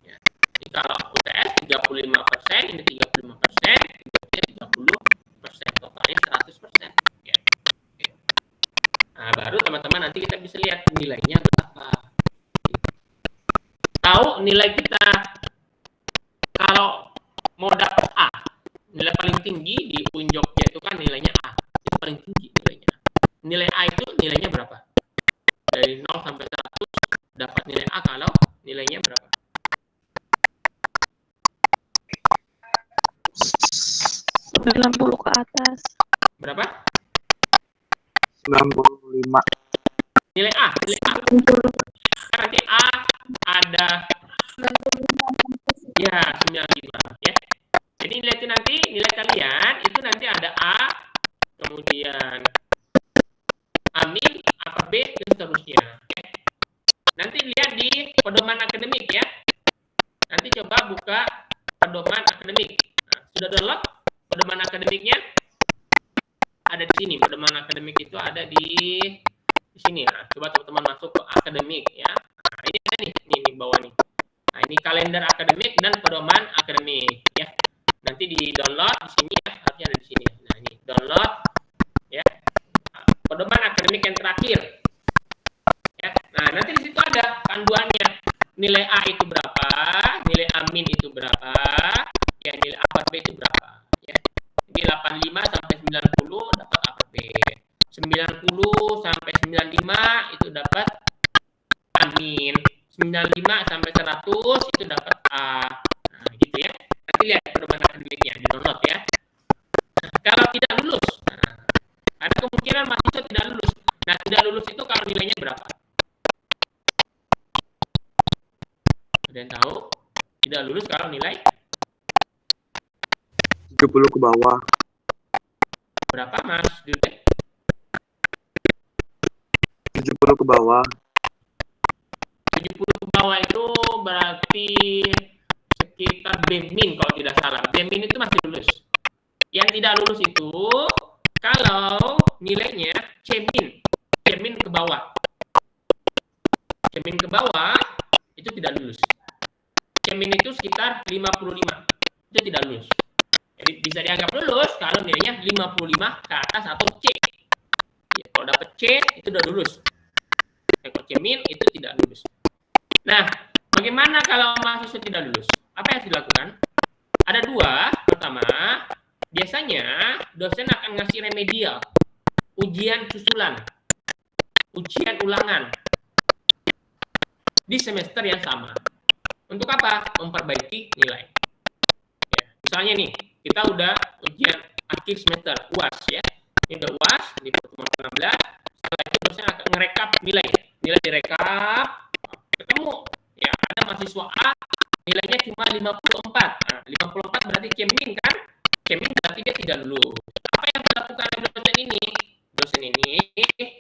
Ya. Jadi kalau UTS 35%, ini 35%, ini 30%, totalnya 100%. Ya. Oke. Nah, baru teman-teman nanti kita bisa lihat nilainya berapa. Tahu nilai kita kalau mau dapat A, nilai paling tinggi di UIN Jogja itu kan nilainya A. Itu paling tinggi nilainya. Nilai A itu nilainya berapa? Dari 0 sampai 100 dapat nilai A kalau nilainya berapa? Puluh ke atas. Berapa? 95. Nilai A. Nanti A ada ya 95 ya. Jadi nilai itu nanti nilai kalian itu nanti ada A, kemudian A-, A per B dan seterusnya. Nanti lihat di pedoman akademik ya. Nanti coba buka pedoman akademik. Nah, sudah download pedoman akademiknya? Ada di sini. Pedoman akademik itu ada di sini ya. Coba teman-teman masuk ke akademik ya. Nah, ini ada nih, ini bawah nih. Nah, ini kalender akademik dan pedoman akademik ya. Nanti di download di sini ya, harusnya ada di sini. Nah, ini download ya. Nah, pedoman akademik yang terakhir. Ya. Nah, nanti di situ ada panduannya. Nilai A itu berapa? Nilai A- itu berapa? Ya, nilai A per B itu berapa? Ya. Jadi 85 sampai 90 dapat A per B. 90 sampai 95 itu dapat A-. 95 sampai 100 itu dapat A. Nah, gitu ya. Nanti lihat pedoman akademiknya di download ya. Nah, kalau tidak lulus, nah, ada kemungkinan mahasiswa tidak lulus. Nah, tidak lulus itu kalau nilainya berapa? Ada yang tahu? Tidak lulus kalau nilai 70 ke bawah. berapa, Mas Dirte? 70 ke bawah. 70 ke bawah itu berarti sekitar B- kalau tidak salah. B- itu masih lulus. Yang tidak lulus itu kalau nilainya C-min ke bawah. C-min ke bawah itu tidak lulus. C-min itu sekitar 55. Itu tidak lulus. Jadi bisa dianggap lulus kalau nilainya 55 ke atas atau C. Ya, kalau dapat C itu udah lulus. Kalau C-min itu tidak lulus. Nah, bagaimana kalau mahasiswa tidak lulus? Apa yang harus dilakukan? Ada dua. Pertama, biasanya dosen akan ngasih remedial, ujian susulan, ujian ulangan di semester yang sama. Untuk apa? Memperbaiki nilai. Ya, misalnya nih, kita udah ujian akhir semester, UAS ya. Ini udah UAS di pertemuan 16. Setelah itu dosen akan ngerekap nilai. Nilai direkap, ketemu ya ada mahasiswa A nilainya cuma 54. Nah, 54 berarti C-min kan? C-min berarti dia tidak lulus. Apa yang dilakukan oleh dosen ini? Dosen ini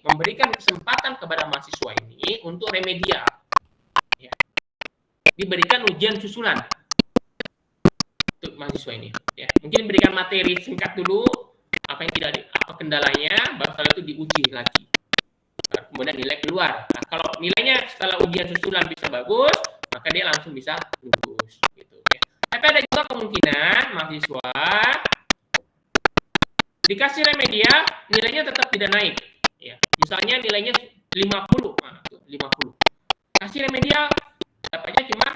memberikan kesempatan kepada mahasiswa ini untuk remedial. Ya. Diberikan ujian susulan untuk mahasiswa ini. Ya. Mungkin berikan materi singkat dulu, apa yang tidak apa kendalanya, baru setelah itu diuji lagi. Kemudian nilai keluar. Nah, kalau nilainya setelah ujian susulan bisa bagus, maka dia langsung bisa lulus. Gitu, ya. Tapi ada juga kemungkinan mahasiswa dikasih remedial, nilainya tetap tidak naik. Ya. Misalnya nilainya 50. Nah, 50. Kasih remedial, dapatnya cuma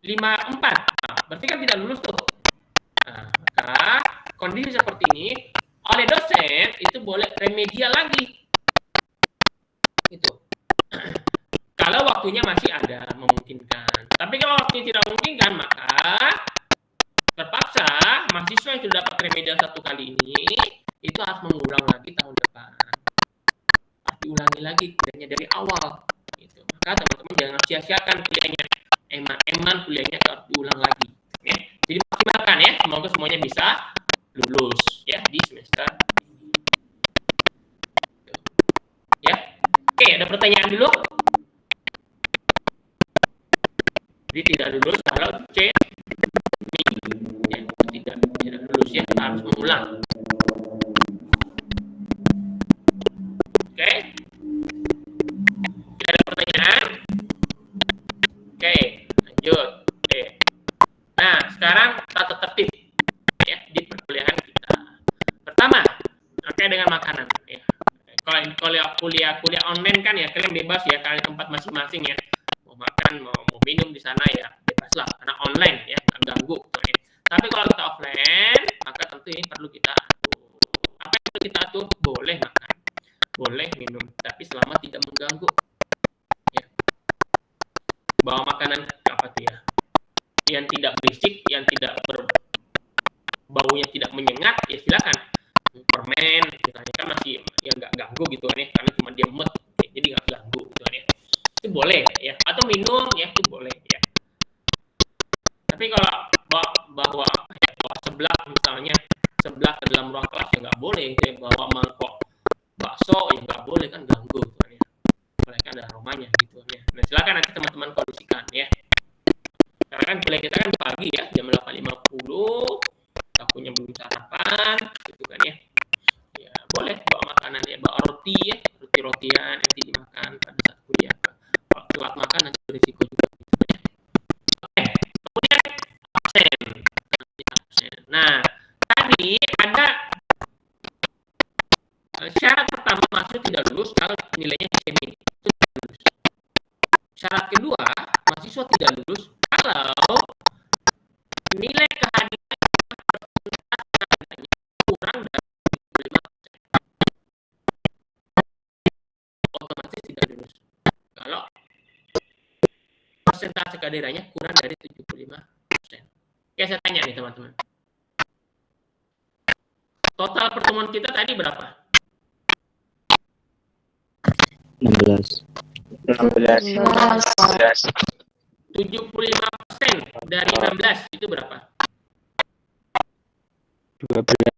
54. Nah, berarti kan tidak lulus tuh. Nah, maka kondisi seperti ini oleh dosen itu boleh remedial lagi. Itu. Kalau waktunya masih ada memungkinkan. Tapi kalau waktunya tidak memungkinkan, maka terpaksa mahasiswa yang sudah dapat remedial satu kali ini itu harus mengulang lagi tahun depan. Harus diulangi lagi kuliahnya dari awal. Gitu. Maka teman-teman jangan sia-siakan kuliahnya. Eman kuliahnya harus diulang lagi. Ya. Jadi maksimalkan ya. Semoga semuanya bisa lulus ya di semester ini. Ya. Oke, ada pertanyaan dulu? Jadi tidak lulus kalau C ya, tidak lulus ya, harus mengulang. Oke. Tidak ada pertanyaan? Oke, lanjut. Oke. Nah, sekarang tata tertib ya di perkuliahan kita. Pertama, terkait dengan makanan ya. Kalau kuliah online kan ya kalian bebas ya, kalian tempat masing-masing ya. Mau makan, mau minum di sana ya bebas lah karena online ya, nggak ganggu. Ya. Tapi kalau kita offline, maka tentu ini perlu kita atur. Apa yang perlu kita atur? Boleh makan, boleh minum, tapi selama tidak mengganggu. Ya. Bawa makanan apa tuh ya? Yang tidak berisik, yang tidak baunya tidak menyengat, ya silakan. Permen, misalnya kan masih yang nggak ganggu gitu kan ya, karena cuma dia met, ya, jadi nggak ganggu gitu kan ya. Itu boleh ya, atau minum ya itu boleh ya. Tapi kalau bawa seblak misalnya, seblak ke dalam ruang kelas ya nggak boleh. Kayak bawa mangkok bakso ya nggak boleh, kan ganggu gitu kan ya. Apalagi ada aromanya gitu kan ya. Nah silakan nanti teman-teman kondisikan ya. Karena kan kuliah kita kan pagi ya, jam 8.50, takutnya belum sarapan, gitu kan ya. Ya boleh bawa makanan ya, bawa roti ya, roti-rotian nanti dimakan pada saat kuliah. Kalau telat makan nanti berisiko juga. Gitu ya. Oke, kemudian absen. Nah, tadi ada syarat pertama mahasiswa tidak lulus kalau nilainya C-min. Itu tidak lulus. Syarat kedua, mahasiswa tidak lulus kalau nilai kehadiran kurang dari 75%. Otomatis tidak lulus. Kalau persentase kehadirannya kurang dari 75%. Ya saya tanya nih teman-teman. Total pertemuan kita tadi berapa? 16. 75% dari 16 itu berapa? 12.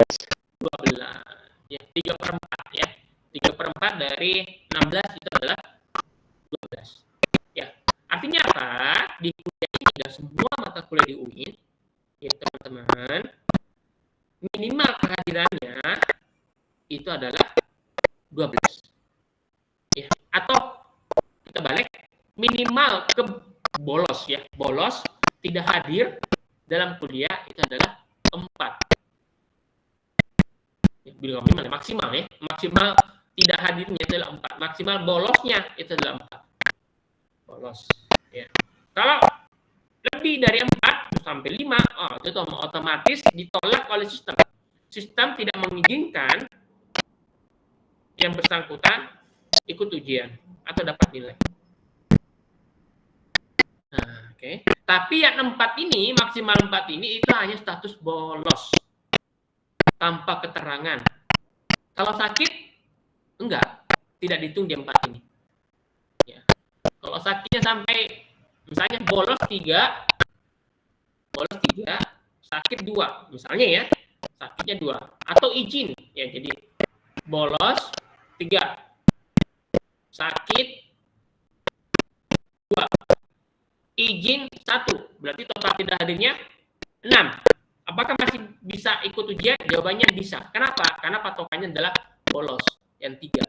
Ya, 3/4 ya. 3/4 dari 16 itu adalah 12. Ya. Artinya apa? Di kuliah ini tidak semua mata kuliah di UIN ya teman-teman minimal kehadirannya itu adalah 12. Ya, atau kita balik, minimal ke bolos ya. Bolos tidak hadir dalam kuliah itu adalah 4. Ya, minimal maksimal ya. Maksimal tidak hadirnya itu adalah 4. Maksimal bolosnya itu adalah 4. Bolos ya. Kalau lebih dari 4 sampai 5, itu otomatis ditolak oleh sistem. Sistem tidak mengizinkan yang bersangkutan ikut ujian atau dapat nilai. Nah, oke. Tapi yang 4 ini, maksimal 4 ini itu hanya status bolos tanpa keterangan. Kalau sakit, enggak, tidak dihitung di 4 ini. Ya. Kalau sakitnya sampai misalnya bolos 3, sakit 2, misalnya ya, sakitnya 2, atau izin, ya jadi bolos 3, sakit 2, izin 1, berarti total tidak hadirnya 6. Apakah masih bisa ikut ujian? Jawabannya bisa. Kenapa? Karena patokannya adalah bolos yang 3.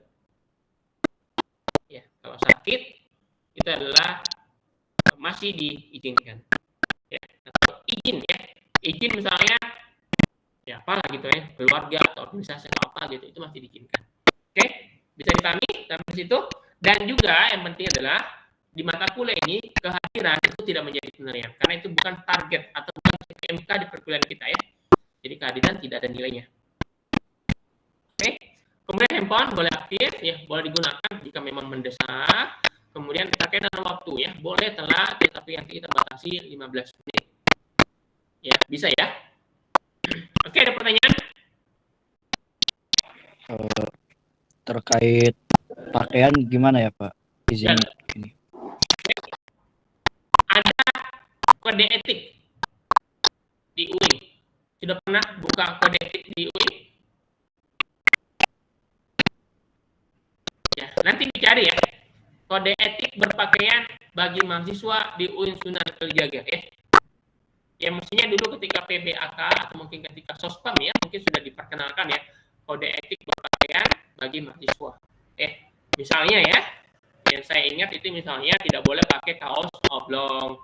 Ya, kalau sakit itu adalah masih diizinkan. Ya, atau izin ya. Izin misalnya ya apalah gitu ya, keluarga atau organisasi atau apa gitu, itu masih diizinkan. Oke, bisa dipahami sampai situ. Dan juga yang penting adalah di mata kuliah ini kehadiran itu tidak menjadi penilaian karena itu bukan target atau bukan CPMK di perkuliahan kita ya. Jadi kehadiran tidak ada nilainya. Oke. Kemudian handphone boleh aktif ya, boleh digunakan jika memang mendesak. Kemudian terkait dengan waktu ya, boleh telat tetapi nanti kita batasi 15 menit. Ya, bisa ya. Oke, ada pertanyaan? Terkait pakaian gimana ya Pak? Izin ini. Ada kode etik di UI. Sudah pernah buka kode etik di UI? Ya, nanti dicari ya. Kode etik berpakaian bagi mahasiswa di UI Sunan Kalijaga ya. Ya mestinya dulu ketika PBAK atau mungkin ketika Sospam ya, mungkin sudah diperkenalkan ya kode etik berpakaian bagi mahasiswa. Misalnya ya, yang saya ingat itu misalnya tidak boleh pakai kaos oblong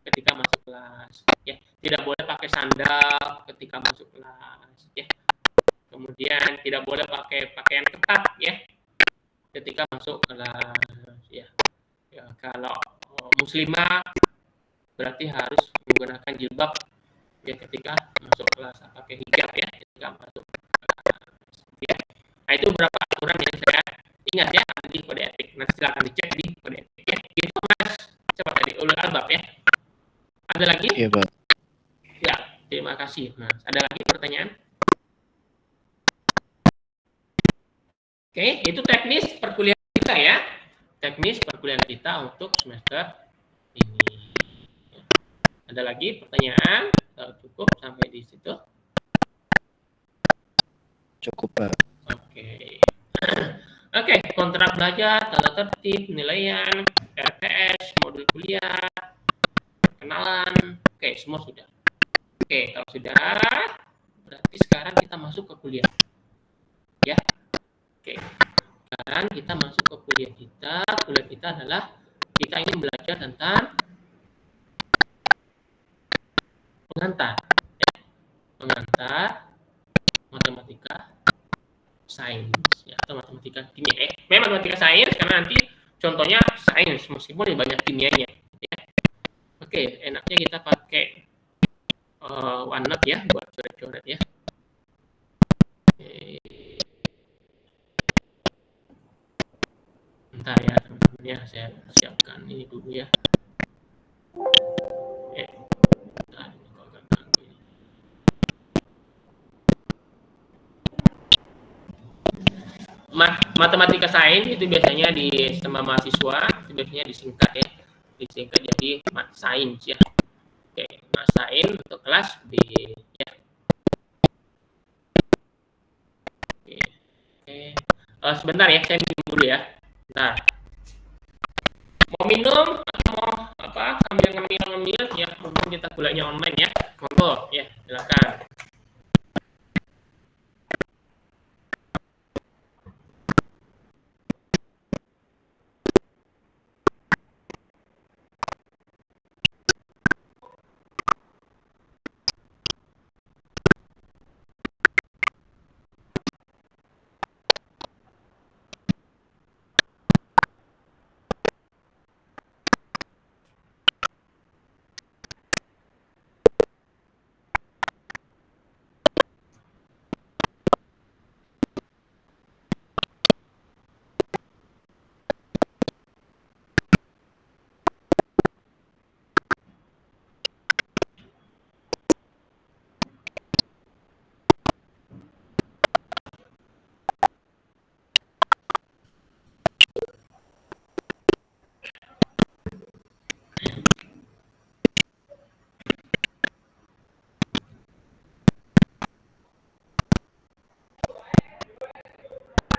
ketika masuk kelas, ya tidak boleh pakai sandal ketika masuk kelas, ya kemudian tidak boleh pakai pakaian ketat ya ketika masuk kelas, ya kalau muslimah berarti harus menggunakan jilbab ya ketika masuk kelas, pakai hijab ya ketika masuk kelas. Ya. Nah itu beberapa aturan yang saya ingat ya di kode etik. Nanti silakan dicek di kode etik ya. Gitu Mas. Coba tadi ulul albab ya. Ada lagi? Iya Pak. Ya, terima kasih Mas. Ada lagi pertanyaan? Oke, itu teknis perkuliahan kita ya. Teknis perkuliahan kita untuk semester ini. Ada lagi pertanyaan? Cukup sampai di situ? Cukup Pak. Oke. Oke, kontrak belajar, tata tertib, penilaian, RTS, modul kuliah, kenalan. Oke, semua sudah. Oke, kalau sudah, berarti sekarang kita masuk ke kuliah. Ya. Oke. Sekarang kita masuk ke kuliah kita. Kuliah kita adalah kita ingin belajar tentang pengantar, ya. Pengantar matematika sains, ya, atau matematika kimia. Memang matematika sains karena nanti contohnya sains meskipun ada banyak kimianya. Ya. Oke, enaknya kita pakai OneNote ya buat coret-coret ya. Bentar ya teman-teman ya, saya siapkan ini dulu ya. Matematika sains itu biasanya di sama mahasiswa itu biasanya disingkat ya, disingkat jadi mat sains ya. Oke, mat sains untuk kelas B ya. Oke. Sebentar ya, saya minum dulu ya. Bentar. Mau minum atau mau apa? Sambil ngemil-ngemil ya, mumpung kita kuliahnya online ya. Monggo ya, silakan.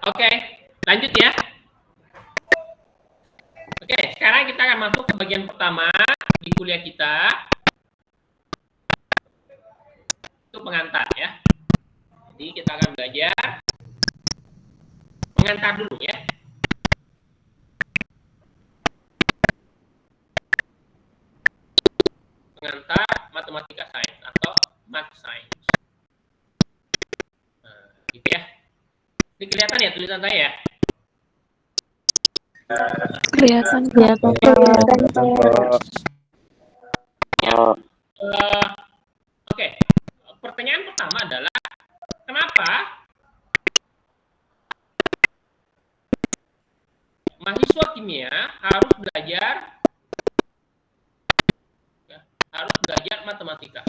Oke, lanjut ya. Oke, sekarang kita akan masuk ke bagian pertama di kuliah kita. Itu pengantar ya. Jadi kita akan belajar pengantar dulu ya. Pengantar matematika sains atau math science. Nah, gitu ya. Ini kelihatan ya tulisan saya ya? Kelihatan. Oke. Pertanyaan pertama adalah kenapa mahasiswa kimia harus belajar matematika?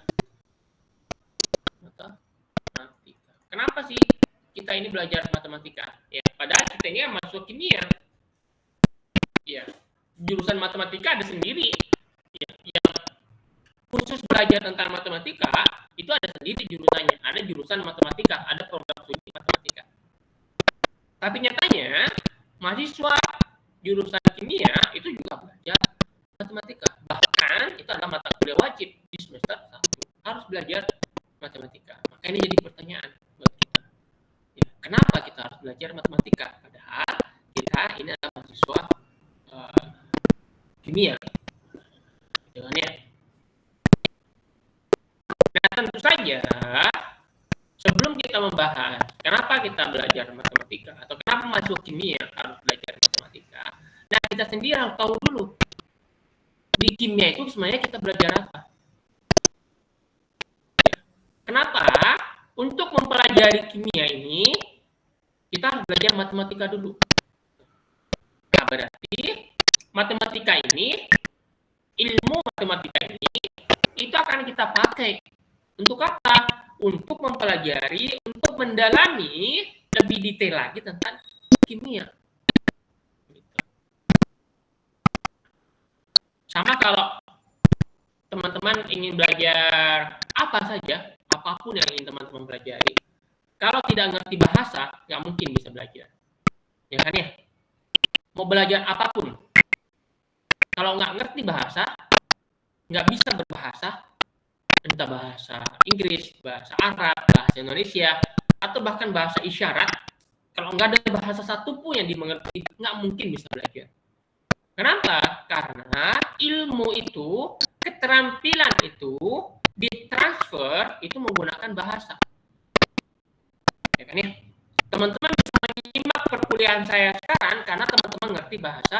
Kenapa sih kita ini belajar matematika? Ya, padahal kita ini mahasiswa kimia. Ya, jurusan matematika ada sendiri. Ya, yang khusus belajar tentang matematika itu ada sendiri jurusannya. Ada jurusan matematika, ada program studi matematika. Tapi nyatanya mahasiswa jurusan kimia itu juga belajar matematika. Bahkan itu adalah mata kuliah wajib di semester 1 harus belajar matematika. Maka ini jadi pertanyaan buat kita. Ya, kenapa kita harus belajar matematika? Padahal kita ini adalah mahasiswa kimia. Jangan ya. Nah, tentu saja sebelum kita membahas kenapa kita belajar matematika atau kenapa mahasiswa kimia harus belajar matematika, nah kita sendiri harus tahu dulu di kimia itu sebenarnya kita belajar apa. Kenapa? Untuk mempelajari kimia ini kita harus belajar matematika dulu. Nah, berarti matematika ini, ilmu matematika ini itu akan kita pakai untuk apa? Untuk mempelajari, untuk mendalami lebih detail lagi tentang kimia. Sama kalau teman-teman ingin belajar apa saja, apapun yang ingin teman-teman pelajari, kalau tidak ngerti bahasa, nggak mungkin bisa belajar. Ya kan ya? Mau belajar apapun, kalau nggak ngerti bahasa, nggak bisa berbahasa, entah bahasa Inggris, bahasa Arab, bahasa Indonesia, atau bahkan bahasa isyarat. Kalau nggak ada bahasa satu pun yang dimengerti, nggak mungkin bisa belajar. Kenapa? Karena ilmu itu, keterampilan itu, ditransfer itu menggunakan bahasa. Ya kan ya? Teman-teman bisa menyimak perkuliahan saya sekarang karena teman-teman ngerti bahasa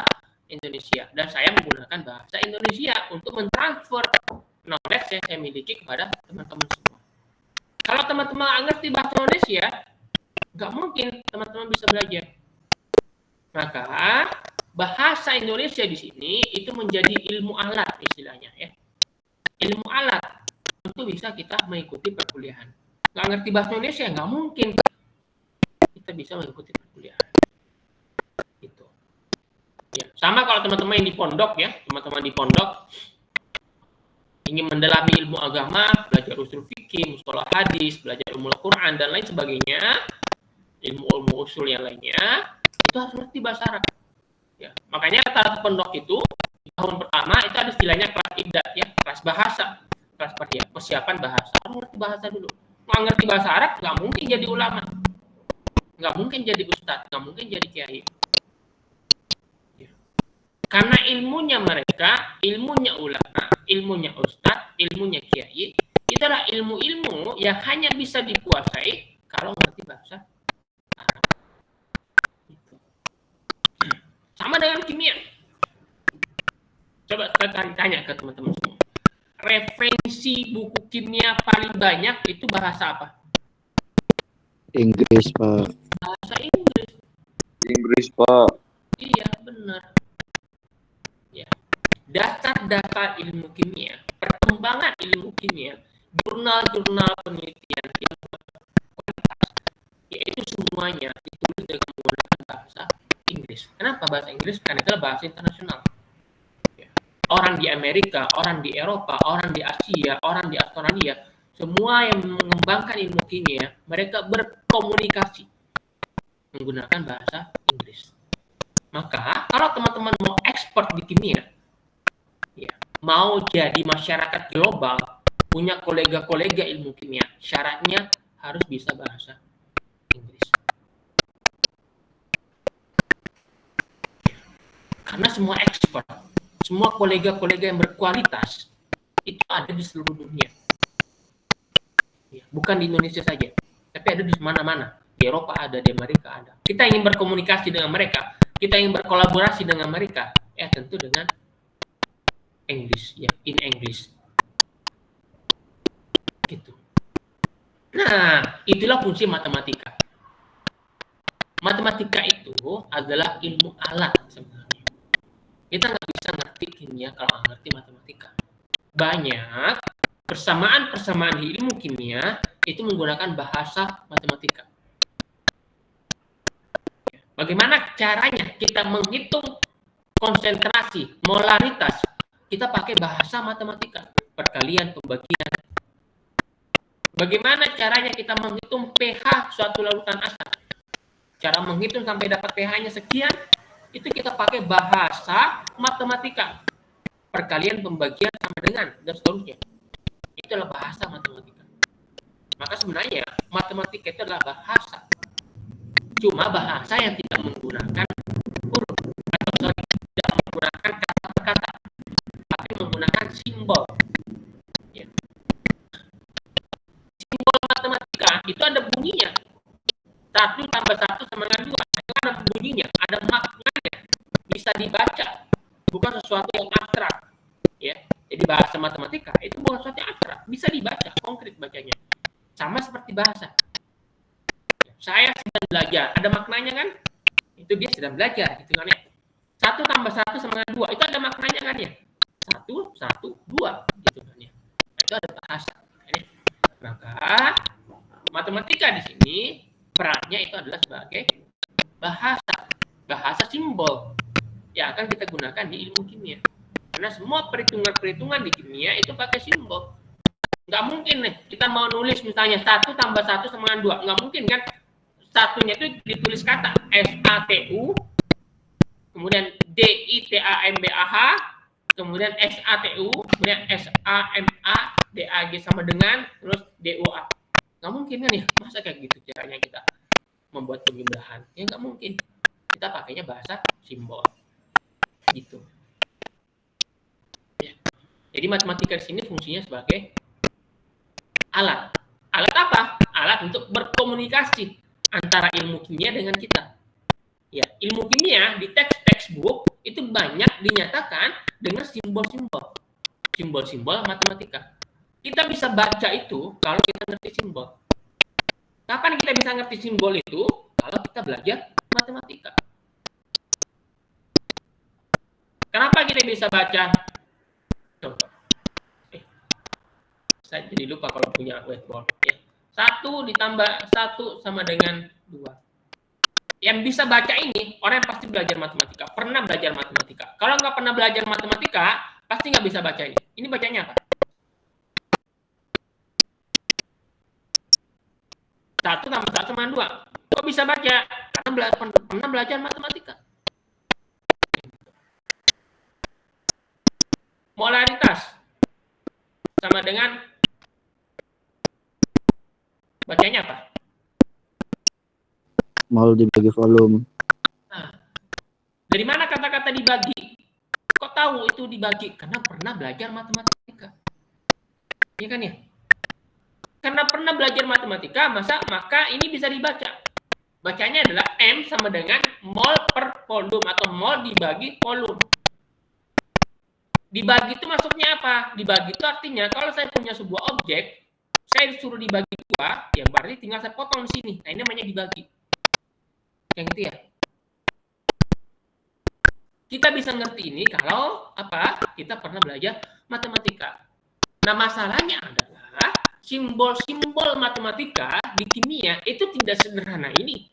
Indonesia. Dan saya menggunakan bahasa Indonesia untuk mentransfer knowledge yang saya miliki kepada teman-teman semua. Kalau teman-teman nggak ngerti bahasa Indonesia, nggak mungkin teman-teman bisa belajar. Maka bahasa Indonesia di sini itu menjadi ilmu alat istilahnya ya. Ilmu alat untuk bisa kita mengikuti perkuliahan. Nggak ngerti bahasa Indonesia, nggak mungkin kita bisa mengikuti perkuliahan. Gitu. Ya, sama kalau teman-teman yang di pondok ya, teman-teman di pondok ingin mendalami ilmu agama, belajar usul fikih, mustalah hadis, belajar ilmu Al-Quran dan lain sebagainya, ilmu usul yang lainnya, itu harus ngerti bahasa Arab. Ya, makanya rata-rata pondok itu di tahun pertama itu ada istilahnya kelas idat ya, kelas bahasa, kelas persiapan bahasa. Harus ngerti bahasa dulu. Nggak ngerti bahasa Arab, nggak mungkin jadi ulama, nggak mungkin jadi ustadz, nggak mungkin jadi kiai. Ya. Karena ilmunya mereka, ilmunya ulama, ilmunya ustadz, ilmunya kiai, itu adalah ilmu-ilmu yang hanya bisa dikuasai kalau ngerti bahasa Arab. Sama dengan kimia. Coba kita tanya ke teman-teman semua. Referensi buku kimia paling banyak itu bahasa apa? Inggris, Pak. Bahasa Inggris. Inggris, Pak. Iya, benar. Ya. Dasar-dasar ilmu kimia, perkembangan ilmu kimia, jurnal-jurnal penelitian yang berkualitas, yaitu semuanya ditulis dengan menggunakan bahasa Inggris. Kenapa bahasa Inggris? Karena itu bahasa internasional. Orang di Amerika, orang di Eropa, orang di Asia, orang di Australia, semua yang mengembangkan ilmu kimia, mereka berkomunikasi menggunakan bahasa Inggris. Maka kalau teman-teman mau ekspor di kimia, ya, mau jadi masyarakat global, punya kolega-kolega ilmu kimia, syaratnya harus bisa bahasa Inggris. Karena semua ekspor, semua kolega-kolega yang berkualitas itu ada di seluruh dunia. Ya, bukan di Indonesia saja, tapi ada di mana-mana. Di Eropa ada, di Amerika ada. Kita ingin berkomunikasi dengan mereka, kita ingin berkolaborasi dengan mereka, ya tentu dengan English, ya, in English. Gitu. Nah, itulah fungsi matematika. Matematika itu adalah ilmu alat sebenarnya. Kita nggak bisa ngerti kimia kalau nggak ngerti matematika. Banyak persamaan-persamaan di ilmu kimia itu menggunakan bahasa matematika. Bagaimana caranya kita menghitung konsentrasi, molaritas? Kita pakai bahasa matematika, perkalian, pembagian. Bagaimana caranya kita menghitung pH suatu larutan asam? Cara menghitung sampai dapat pH-nya sekian, itu kita pakai bahasa matematika. Perkalian, pembagian, sama dengan, dan seterusnya. Itu adalah bahasa matematika. Maka sebenarnya matematika itu adalah bahasa. Cuma bahasa yang tidak menggunakan huruf, atau tidak menggunakan kata per kata, tapi menggunakan simbol. Ya. Simbol matematika itu ada bunyinya. 1 tambah 1 sama dengan 2. Itu ada bunyinya, ada maknanya. Bisa dibaca. Bukan sesuatu yang abstrak. Ya. Jadi bahasa matematika itu bukan sesuatu yang abstrak. Bisa dibaca, konkret bacanya. Sama seperti bahasa. Saya sedang belajar, ada maknanya kan? Itu dia sedang belajar, gitu kan ya. 1 tambah 1 sama dengan 2, itu ada maknanya kan ya? 1, 1, 2, gitu kan ya. Itu ada bahasa. Kan ya? Maka matematika di sini perannya itu adalah sebagai bahasa simbol yang akan kita gunakan di ilmu kimia. Karena semua perhitungan-perhitungan di kimia itu pakai simbol. Nggak mungkin nih kita mau nulis misalnya 1 tambah 1 sama dengan 2, nggak mungkin kan? Satunya itu ditulis kata SATU, kemudian DITAMBAH, kemudian SATU, kemudian SAMADAG sama dengan, terus DUA. Nggak mungkin kan ya? Masa kayak gitu caranya kita membuat penjumlahan? Ya nggak mungkin. Kita pakainya bahasa simbol. Gitu. Ya. Jadi matematika di sini fungsinya sebagai alat. Alat apa? Alat untuk berkomunikasi antara ilmu kimia dengan kita. Ya, ilmu kimia di textbook itu banyak dinyatakan dengan simbol-simbol. Simbol-simbol matematika. Kita bisa baca itu kalau kita ngerti simbol. Kapan kita bisa ngerti simbol itu? Kalau kita belajar matematika. Kenapa kita bisa baca? Contoh. Saya jadi lupa kalau punya whiteboard. Ya. 1 ditambah 1 sama dengan 2. Yang bisa baca ini, orang yang pasti belajar matematika. Pernah belajar matematika. Kalau nggak pernah belajar matematika, pasti nggak bisa baca ini. Ini bacanya apa? 1 tambah 1 sama 2. Kok bisa baca? Karena pernah belajar matematika. Molaritas sama dengan bacanya apa? Mol dibagi volume. Nah, dari mana kata-kata dibagi? Kok tahu itu dibagi? Karena pernah belajar matematika. Iya kan ya? Karena pernah belajar matematika, maka ini bisa dibaca. Bacanya adalah M sama dengan mol per volume atau mol dibagi volume. Dibagi itu maksudnya apa? Dibagi itu artinya kalau saya punya sebuah objek, saya disuruh dibagi 2, ya berarti tinggal saya potong di sini. Nah, ini namanya dibagi. Yang gitu ya. Kita bisa ngerti ini kalau apa? Kita pernah belajar matematika. Nah, masalahnya adalah simbol-simbol matematika di kimia itu tidak sederhana ini.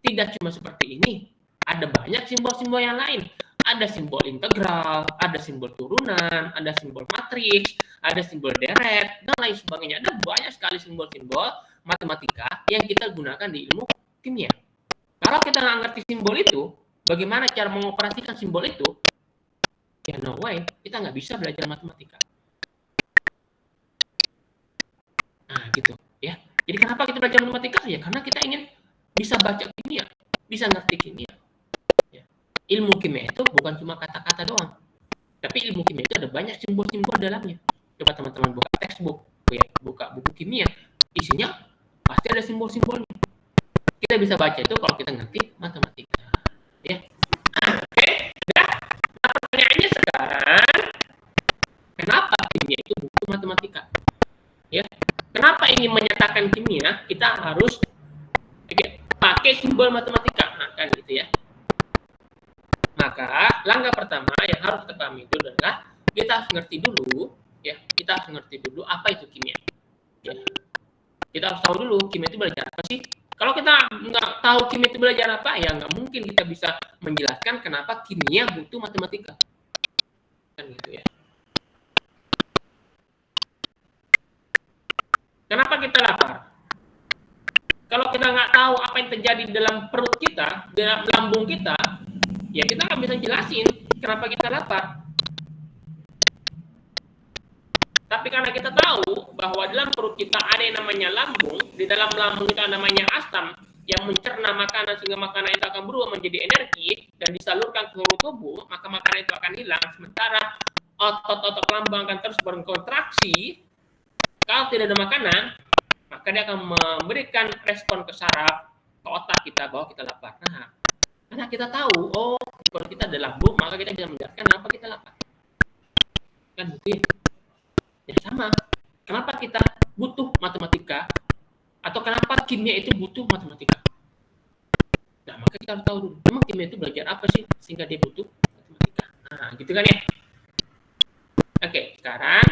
Tidak cuma seperti ini. Ada banyak simbol-simbol yang lain. Ada simbol integral, ada simbol turunan, ada simbol matriks, ada simbol deret, dan lain sebagainya. Ada banyak sekali simbol-simbol matematika yang kita gunakan di ilmu kimia. Kalau kita nggak ngerti simbol itu, bagaimana cara mengoperasikan simbol itu, ya no way, kita nggak bisa belajar matematika. Nah, gitu ya. Jadi kenapa kita belajar matematika? Ya karena kita ingin bisa baca kimia, bisa ngerti kimia. Ya. Ilmu kimia itu bukan cuma kata-kata doang, tapi ilmu kimia itu ada banyak simbol-simbol dalamnya. Coba teman-teman buka textbook, ya, buka buku kimia, isinya pasti ada simbol-simbolnya. Kita bisa baca itu kalau kita ngerti matematika. Ya. Oke, nah, pertanyaannya sekarang, kenapa kimia itu butuh matematika? Ya, kenapa ingin menyatakan kimia kita harus pakai simbol matematika, nah, kan gitu ya. Maka langkah pertama yang harus kita pahami itu adalah kita harus ngerti dulu, ya, kita harus ngerti dulu apa itu kimia. Ya. Kita harus tahu dulu kimia itu belajar apa sih. Kalau kita nggak tahu kimia itu belajar apa, ya nggak mungkin kita bisa menjelaskan kenapa kimia butuh matematika, kan gitu ya. Kenapa kita lapar? Kalau kita nggak tahu apa yang terjadi di dalam perut kita, di dalam lambung kita, ya kita nggak bisa jelasin kenapa kita lapar. Tapi karena kita tahu bahwa dalam perut kita ada yang namanya lambung, di dalam lambung kita namanya asam yang mencerna makanan sehingga makanan itu akan berubah menjadi energi dan disalurkan ke seluruh tubuh, maka makanan itu akan hilang. Sementara otot-otot lambung akan terus berkontraksi. Kalau tidak ada makanan, maka dia akan memberikan respon ke saraf, ke otak kita bahwa kita lapar. Nah, karena kita tahu, oh, kalau kita ada lambung, maka kita bisa menjelaskan kenapa kita lapar. Kan gitu ya. Ya sama. Kenapa kita butuh matematika? Atau kenapa kimia itu butuh matematika? Nah, maka kita harus tahu dulu, memang kimia itu belajar apa sih sehingga dia butuh matematika. Nah, gitu kan ya. Oke, sekarang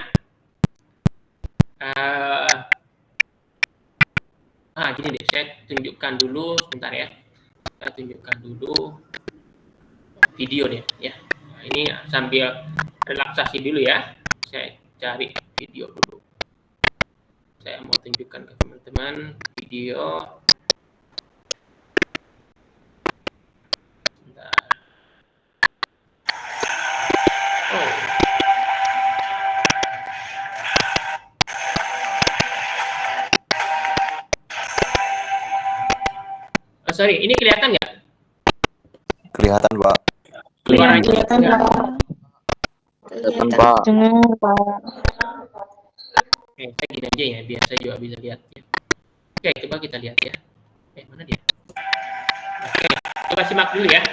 gini deh, saya tunjukkan dulu sebentar ya. Saya tunjukkan dulu video deh ya. Nah, ini sambil relaksasi dulu ya. Saya cari video dulu. Saya mau tunjukkan ke teman-teman video. Sebentar. Oh. Sorry, ini kelihatan nggak? Kelihatan, Pak. Suaranya Kelihatan, nggak? Kelihatan, Pak. Dengar, Pak. Saya gini aja ya, biar saya juga bisa lihat ya. Oke, coba kita lihat ya. Mana dia? Oke, coba simak dulu ya.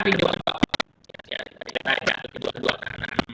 tarik coba. Ya, tarik ya, kedua kanan.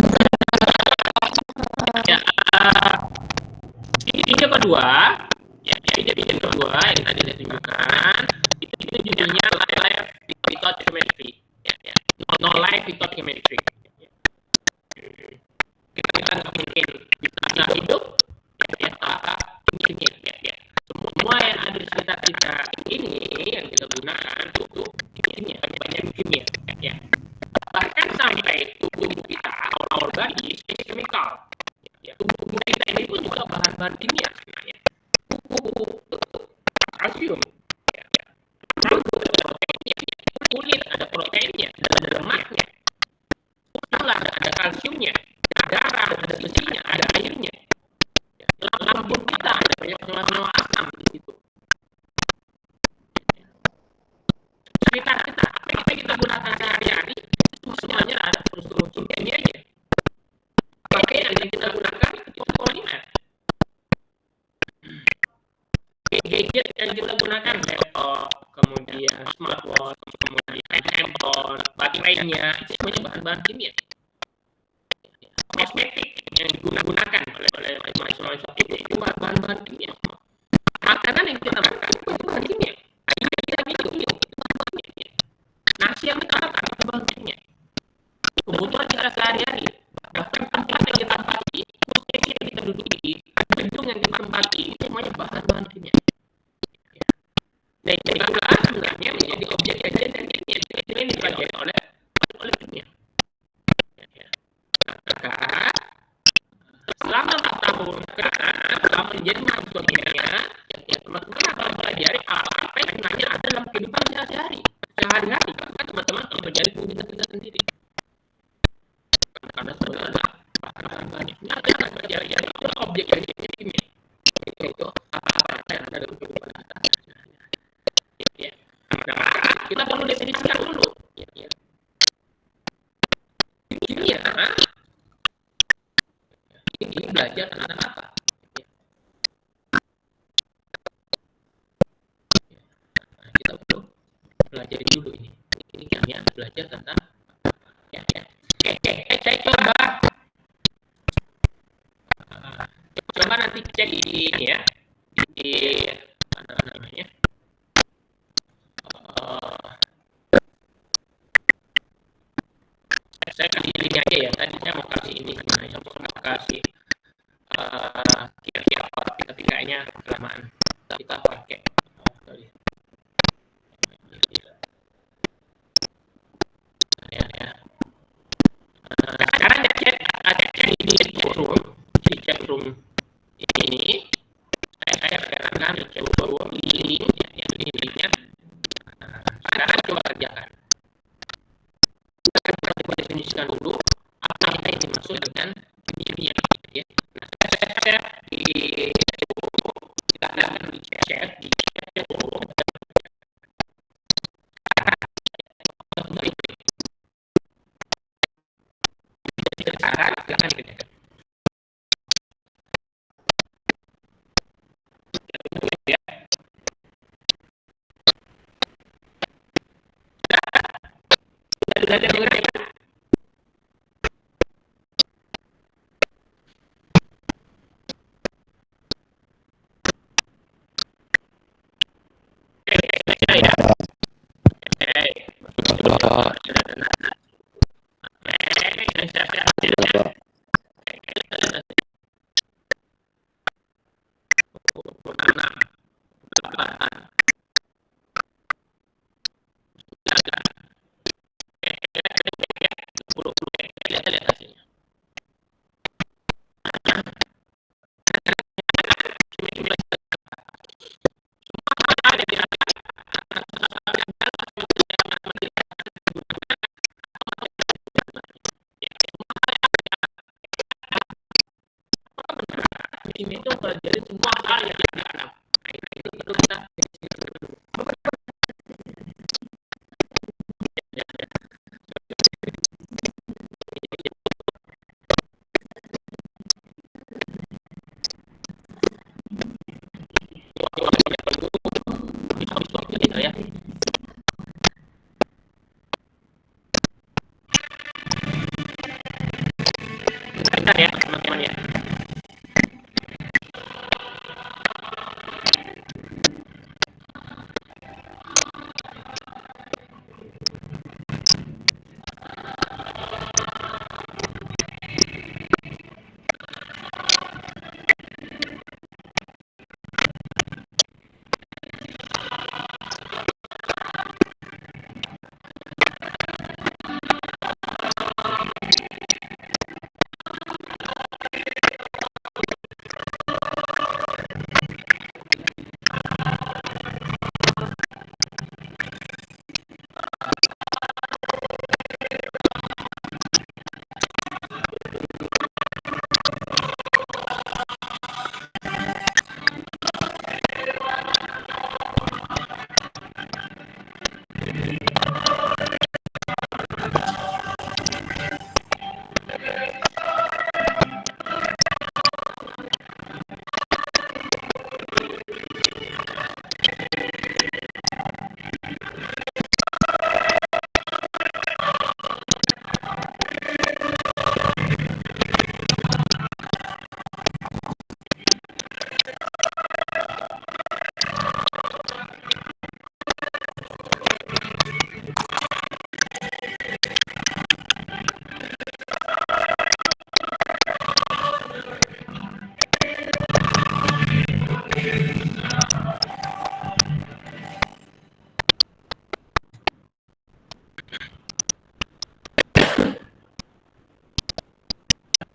Sorry. kedua yang tadi saya tunjukkan itu judulnya life without chemistry. No life without chemistry. Kita nggak mungkin bisa hidup tanpa kimia. Semua yang ada di sekitar kita ini yang kita gunakan itu kimia, banyak kimia. Bahkan sampai tubuh kita, our body is chemical. Tubuh kita ini pun juga bahan-bahan kimia sebenarnya. Kalsium, rambut ada proteinnya, kulit ada proteinnya, ada lemaknya, tulang ada kalsiumnya, darah ada besinya, ada airnya. Lambung kita ada banyak senyawa asam di situ. Sekitar kita, apa yang kita gunakan sehari-hari, itu semuanya ada unsur kimianya. Pakaian yang kita gunakan itu polimer. Gadget yang kita gunakan, laptop, kemudian smartwatch, kemudian handphone, baterainya, itu semuanya bahan-bahan kimia. Kosmetik yang digunakan oleh mahasiswa itu bahan-bahan kimia semua. Makanan yang kita makan itu bahan kimia. Air yang kita minum itu bahan kimia. Nasi yang kita makan itu bahan kimia. Kebutuhan kita sehari-hari, bahkan tempat yang kita tempati, kursi yang kita duduki, gedung yang kita tempati, itu semuanya bahan-bahan kimia. Dan itulah sebenarnya menjadi objek kajian dan kimia. Ini dipelajari oleh kimia. Maka selama 4 tahun ke depan, selama menjadi mahasiswa kimia, teman-teman akan mempelajari apa yang sebenarnya ada dalam kehidupan sehari-hari. Bahkan teman-teman akan mempelajari kita sendiri. Karena sebenarnya bahan-bahan ini ada yang mempelajari itu objek kajian kimia. Itu apa yang ada dalam kehidupan kita. Nah, kita perlu definisikan dulu. Kimia ini belajar tentang apa? Kita perlu pelajari dulu ini. Ini kimia belajar tentang saya coba nanti cek di ini ya, di mana namanya? Saya kasih ini aja ya. Tadi saya mau kasih ini, saya mau kasih kira-kira apa, tapi kayaknya kelamaan. Kita pakai. Sekarang cek di chat room ini. Saya sekarang di chat room link linknya. Sekarang coba kerjakan. Kita coba definisikan dulu apa yang dimaksud dengan kimia. Nah, saya akan di chat room. Sekarang jangan dikerjakan. Sudah ada yang ini itu pelajari semua hal yang ada di alam. Nah, itu perlu kita ya. Bentar ya teman-teman ya.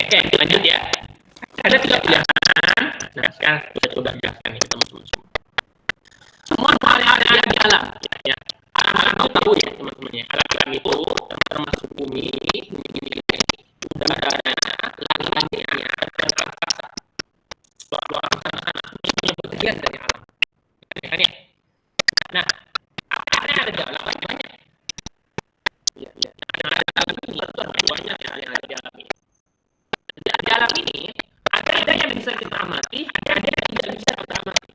Oke, lanjut ya. Ada 3 pilihan. Nah, sekarang kita coba jelaskan nih teman-teman semua. Semua hal yang ada di alam, ya. Alam itu tahu ya teman-teman ya. Alam itu termasuk bumi, udara, langitnya, dan angkasa. Luar angkasa ini bagian dari alam. Kan ya? Nah, apa yang ada di alam banyak. Ya. Yang ada di alam ini itu ada banyak yang ada di alam ini. Di alam ini ada yang bisa kita amati, ada yang tidak bisa kita amati.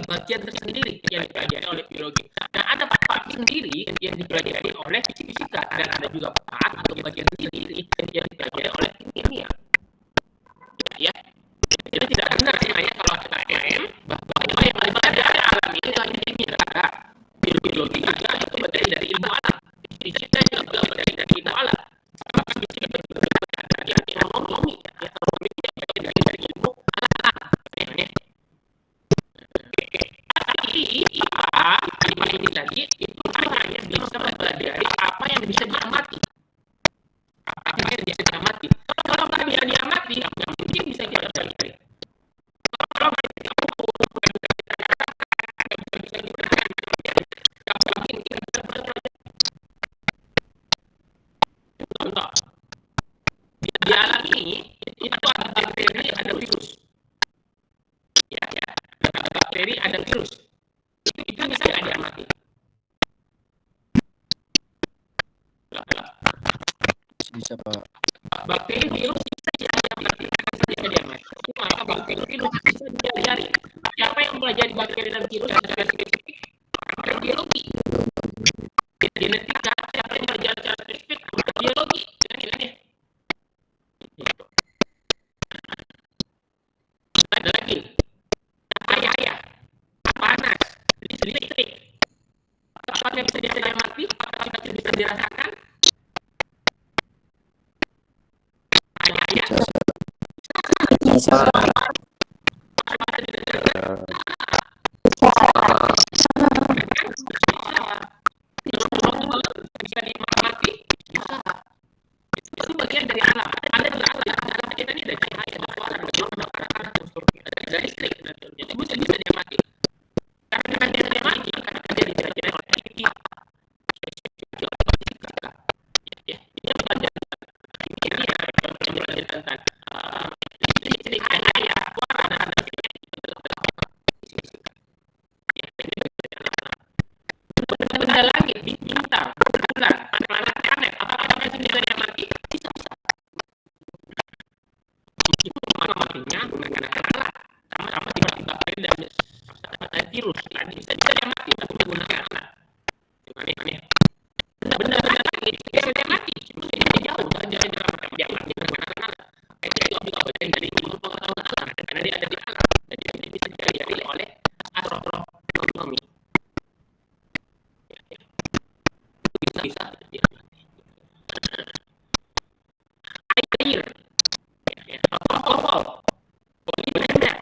Bagian tersendiri yang dipelajari oleh biologi. Dan ada part sendiri yang dipelajari oleh fisika, dan ada juga part atau bagian sendiri yang dipelajari oleh kimia. Ya, jadi tidak benar sebenarnya kalau kita main bahwa yang belajar dari alam ini hanya kimia. Biologi juga itu berdiri dari ilmu alam. Fisika juga berdiri dari ilmu alam. Sama fisika juga berdiri dari astronomi. Astronomi juga berdiri dari ilmu alam. Ini tadi itu hanya bisa mempelajari apa yang bisa diamati. Apa yang bisa diamati. Kalau nggak bisa diamati, nggak mungkin bisa kita pelajari. Kalau nggak bisa contoh di alam ini itu ada bakteri, ada virus. Ya, ada bakteri, ada virus. Itu bisa nggak diamati? Bisa, Pak. Bakteri virus bisa diamati. Maka bakteri virus bisa dipelajari. Siapa yang mempelajari bakteri dan virus secara spesifik? Orang biologi. Genetika, siapa yang mempelajari secara spesifik? Biologi. Ada lagi. Cahaya, panas, listrik. Apakah bisa diamati? Apakah bisa dirasakan? Bisa dinikmati, bisa. Itu bagian dari alam. Ada di alam kita ini ada cahaya, ada suara, ada listrik, jadi bisa dinikmati. Karena kita tidak dinikmati, karena kita dinikmati oleh kimia. Ya, ini belajar kimia, belajar tentang listrik, cahaya, suara, dan benda langit, bintang, bulan, planet, apakah masih bisa diamati? Bisa. Itu matinya menggunakan alat. Sama seperti bakteri dan virus. Bisa diamati, tapi menggunakan alat. Benda langit bisa diamati. Jadi jauh, jangan diamati menggunakan alat. Itu juga bagian dari ilmu pengetahuan alam, karena dia ada di alam. Jadi ini bisa dipelajari oleh astronomi. Bisa diamati. Air, alkohol, polimer,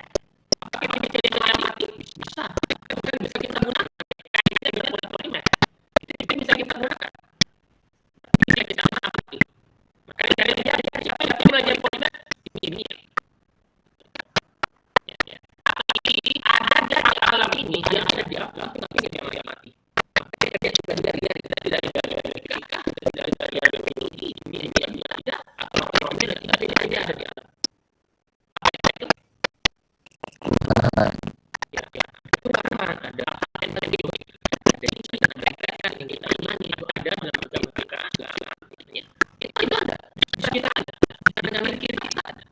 apakah bisa diamati? Bisa. Kan bisa kita gunakan. Kita bisa buat polimer. Itu bisa kita gunakan. Bisa kita amati. Makanya dari siapa yang belajar polimer? Ini. Tapi ada di alam ini yang ada di alam, tapi tidak diamati. Makanya kita dari biologi, ini tidak atau ekonomi tidak ada di alam. Itu karena ada yang lebih baik. Jadi kita mereka yang kita imani itu ada dalam agama kita. Itu ada. Bisa kita ada. Dengan kiri kita ada.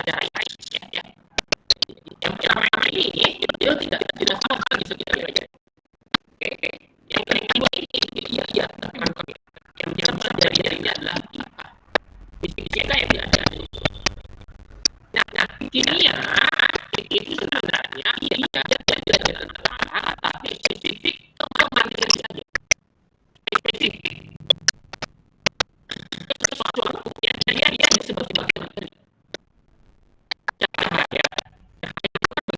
secara ya. Yang pertama ini dia tidak sama lagi sekitar belajar. Oke. Yang kedua ini iya, tapi bukan yang kita pelajari ini adalah apa? Kita yang belajar. Nah, kimia itu sebenarnya dia belajar tentang tapi spesifik ke materi saja. Spesifik. Sesuatu yang dia disebut sebagai materi. Cahaya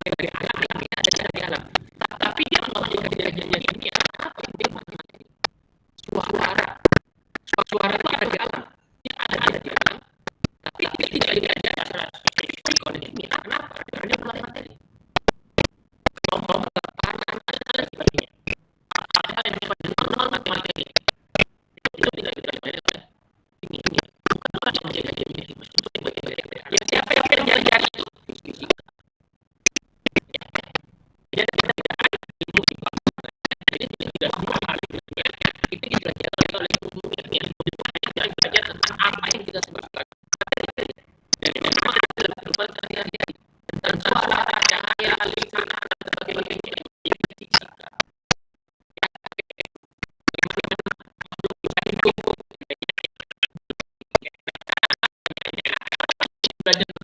dari alam, kita ada dari alam. Tapi dia menggunakan belajarnya kimia apa yang dia materi. Suara itu ada di alam. Dia ada di alam. Tapi tidak diajar secara spesifik oleh kimia. Kenapa? Karena dia bukan materi. Kelompok panas dan lain sebagainya. Hal-hal yang sifatnya non materi. Itu tidak diajar oleh kimia. Bukan orang yang menjaga kimia. Ya siapa yang belajar itu? Dia tidak ada ilmu jadi tidak semua hal itu kita dipelajari oleh ilmu kimia. Kita belajar tentang apa yang kita sebut materi. Dan memang adalah kehidupan sehari-hari tentang suara, cahaya, listrik, dan sebagainya yang fisika. Belajar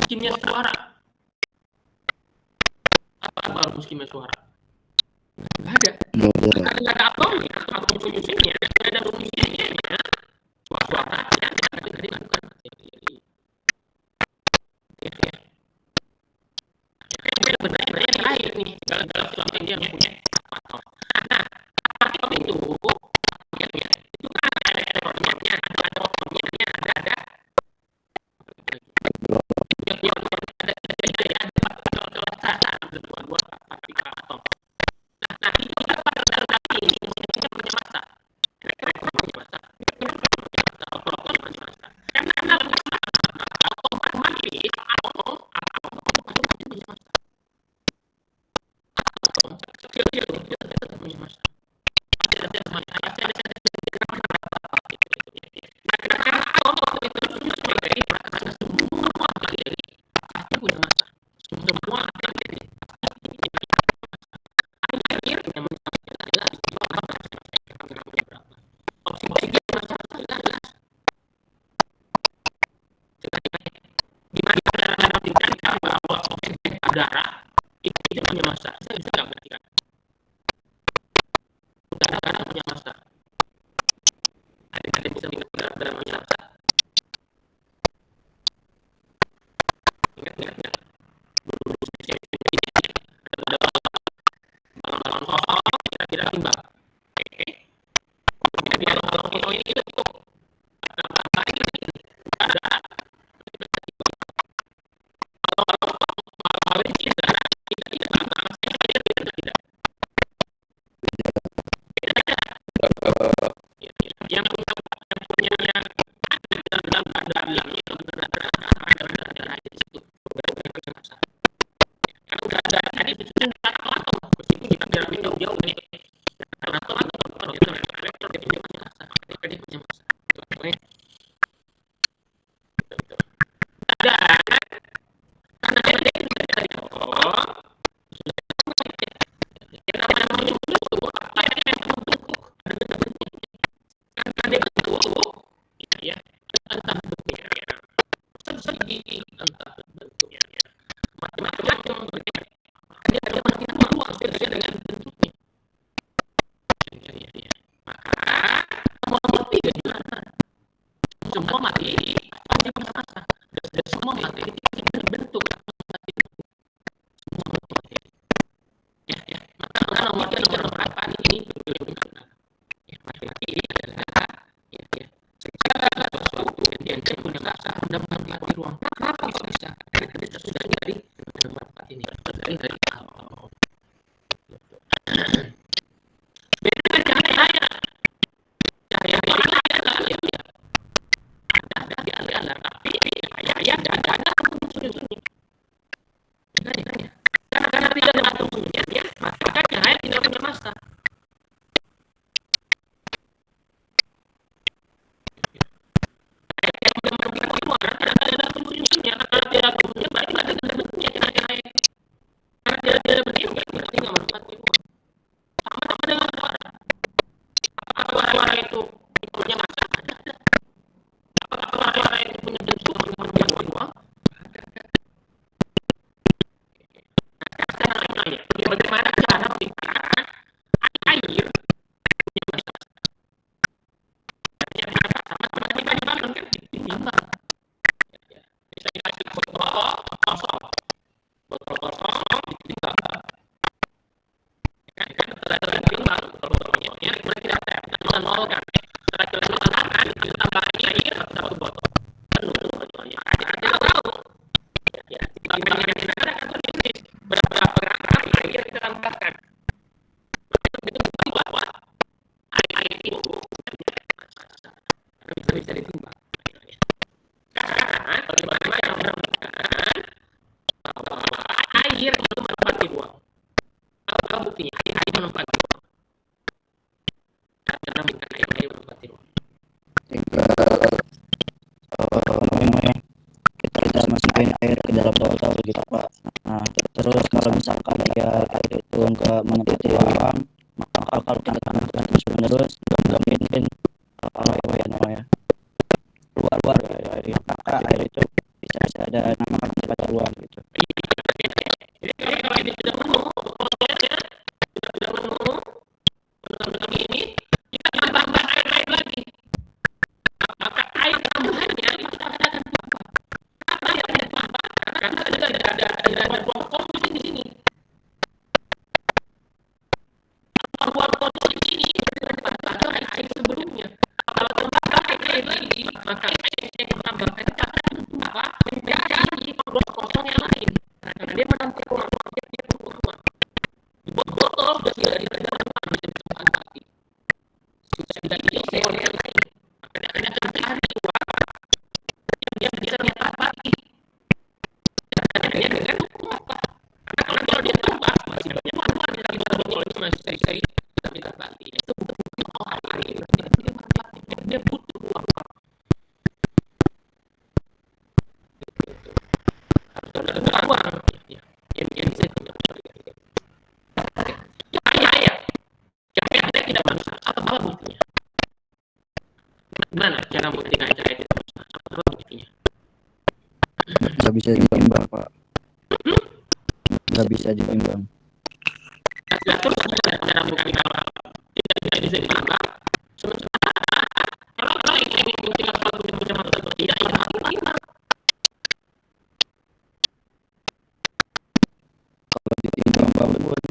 kimia suara. Apa rumus kimia suara? Nggak ada. Nggak ada atomnya, atom solusinya. Nggak ada rumus kimianya. Suara yang tadi bukan materi. Benar-benar yang lain nih dalam sesuatu yang dia punya atom. Nah, itu itu kan ada roadmapnya, ada roadmapnya, ada nah itu kita pada dalam ini kita punya masa elektron punya masa otomatis punya masa karena otomatis atom punya masa kecil punya masa udara itu punya masa. Saya bisa nggak perhatikan? Udara punya masa. Ada bisa ingat udara punya masa. Ingat. Balon kosong kira-kira timbang. Oke. Kemudian balon ini itu yang punya dalam keadaan itu karena udah ada tadi sudah atom meskipun kita jaraknya jauh nih karena atom elektron dia punya masa dia punya masa ada karena dia dari atom yang namanya molekul itu apa yang membentuk ada bentuk karena dia bentuk ya entah bentuknya segi entah bentuknya macam-macam bentuknya dia ada makin luas beda dengan bentuknya maka nomor 3 gimana semua materi pasti punya masa dan semua materi berbentuk semua materi ya maka nomor 4 ini materi adalah segala sesuatu yang dia punya masa menempati ruang kenapa bisa karena kita sudah dari tempat ini dari awal beda dengan cahaya ada tapi cahaya ada sunyi karena tidak ada sunyi dia maka cahaya tidak punya masa. Bagaimana cara menciptakan air sama-sama dibanding kan ditimbang. Misalnya kasih botol kosong ditimbang. Kan setelah ditimbang botolnya kemudian kita tidak nol kan. Setelah kita nolkan kita tambahkan air satu botol. Penuh botolnya. Kita tahu. Ya, timbangannya kita akan tertulis berapa gram air kita tambahkan. Itu bahwa air itu bisa ditimbang. Karena bagaimana yang menentukan bahwa air itu menempati ruang. Apa buktinya? Air menempati ruang. Karena bukan air menempati ruang. Kita masukin air ke dalam botol gitu Pak. Nah terus kalau misalkan dia air itu nggak menempati ruang, maka kalau kita tanamkan terus menerus nggak mungkin apa keluar ya maka air itu bisa ada namanya pada ruang gitu. Jadi kalau ini sudah penuh, sudah penuh, ini kita tambah air lagi. Maka air tambahannya itu akan tambah. Apa yang dia tambah? Karena ada ruang kosong di sini. Ruang kosong di sini Bali itu bukan orang lain, dia butuh uang. Harus ada uang, ya. Yang bisa ya. Tapi Anda tidak berusaha. Apa buktinya? Gimana cara membuktikan Anda tidak berusaha? Apa buktinya? Nggak bisa ditimbang, Pak. Nggak bisa ditimbang. Nah, terus cara membuktikan apa? Tidak bisa ditimbang. Kalau ingin membuktikan suatu macam atau tidak, ya harus ditimbang. Kalau ditimbang Pak Bud,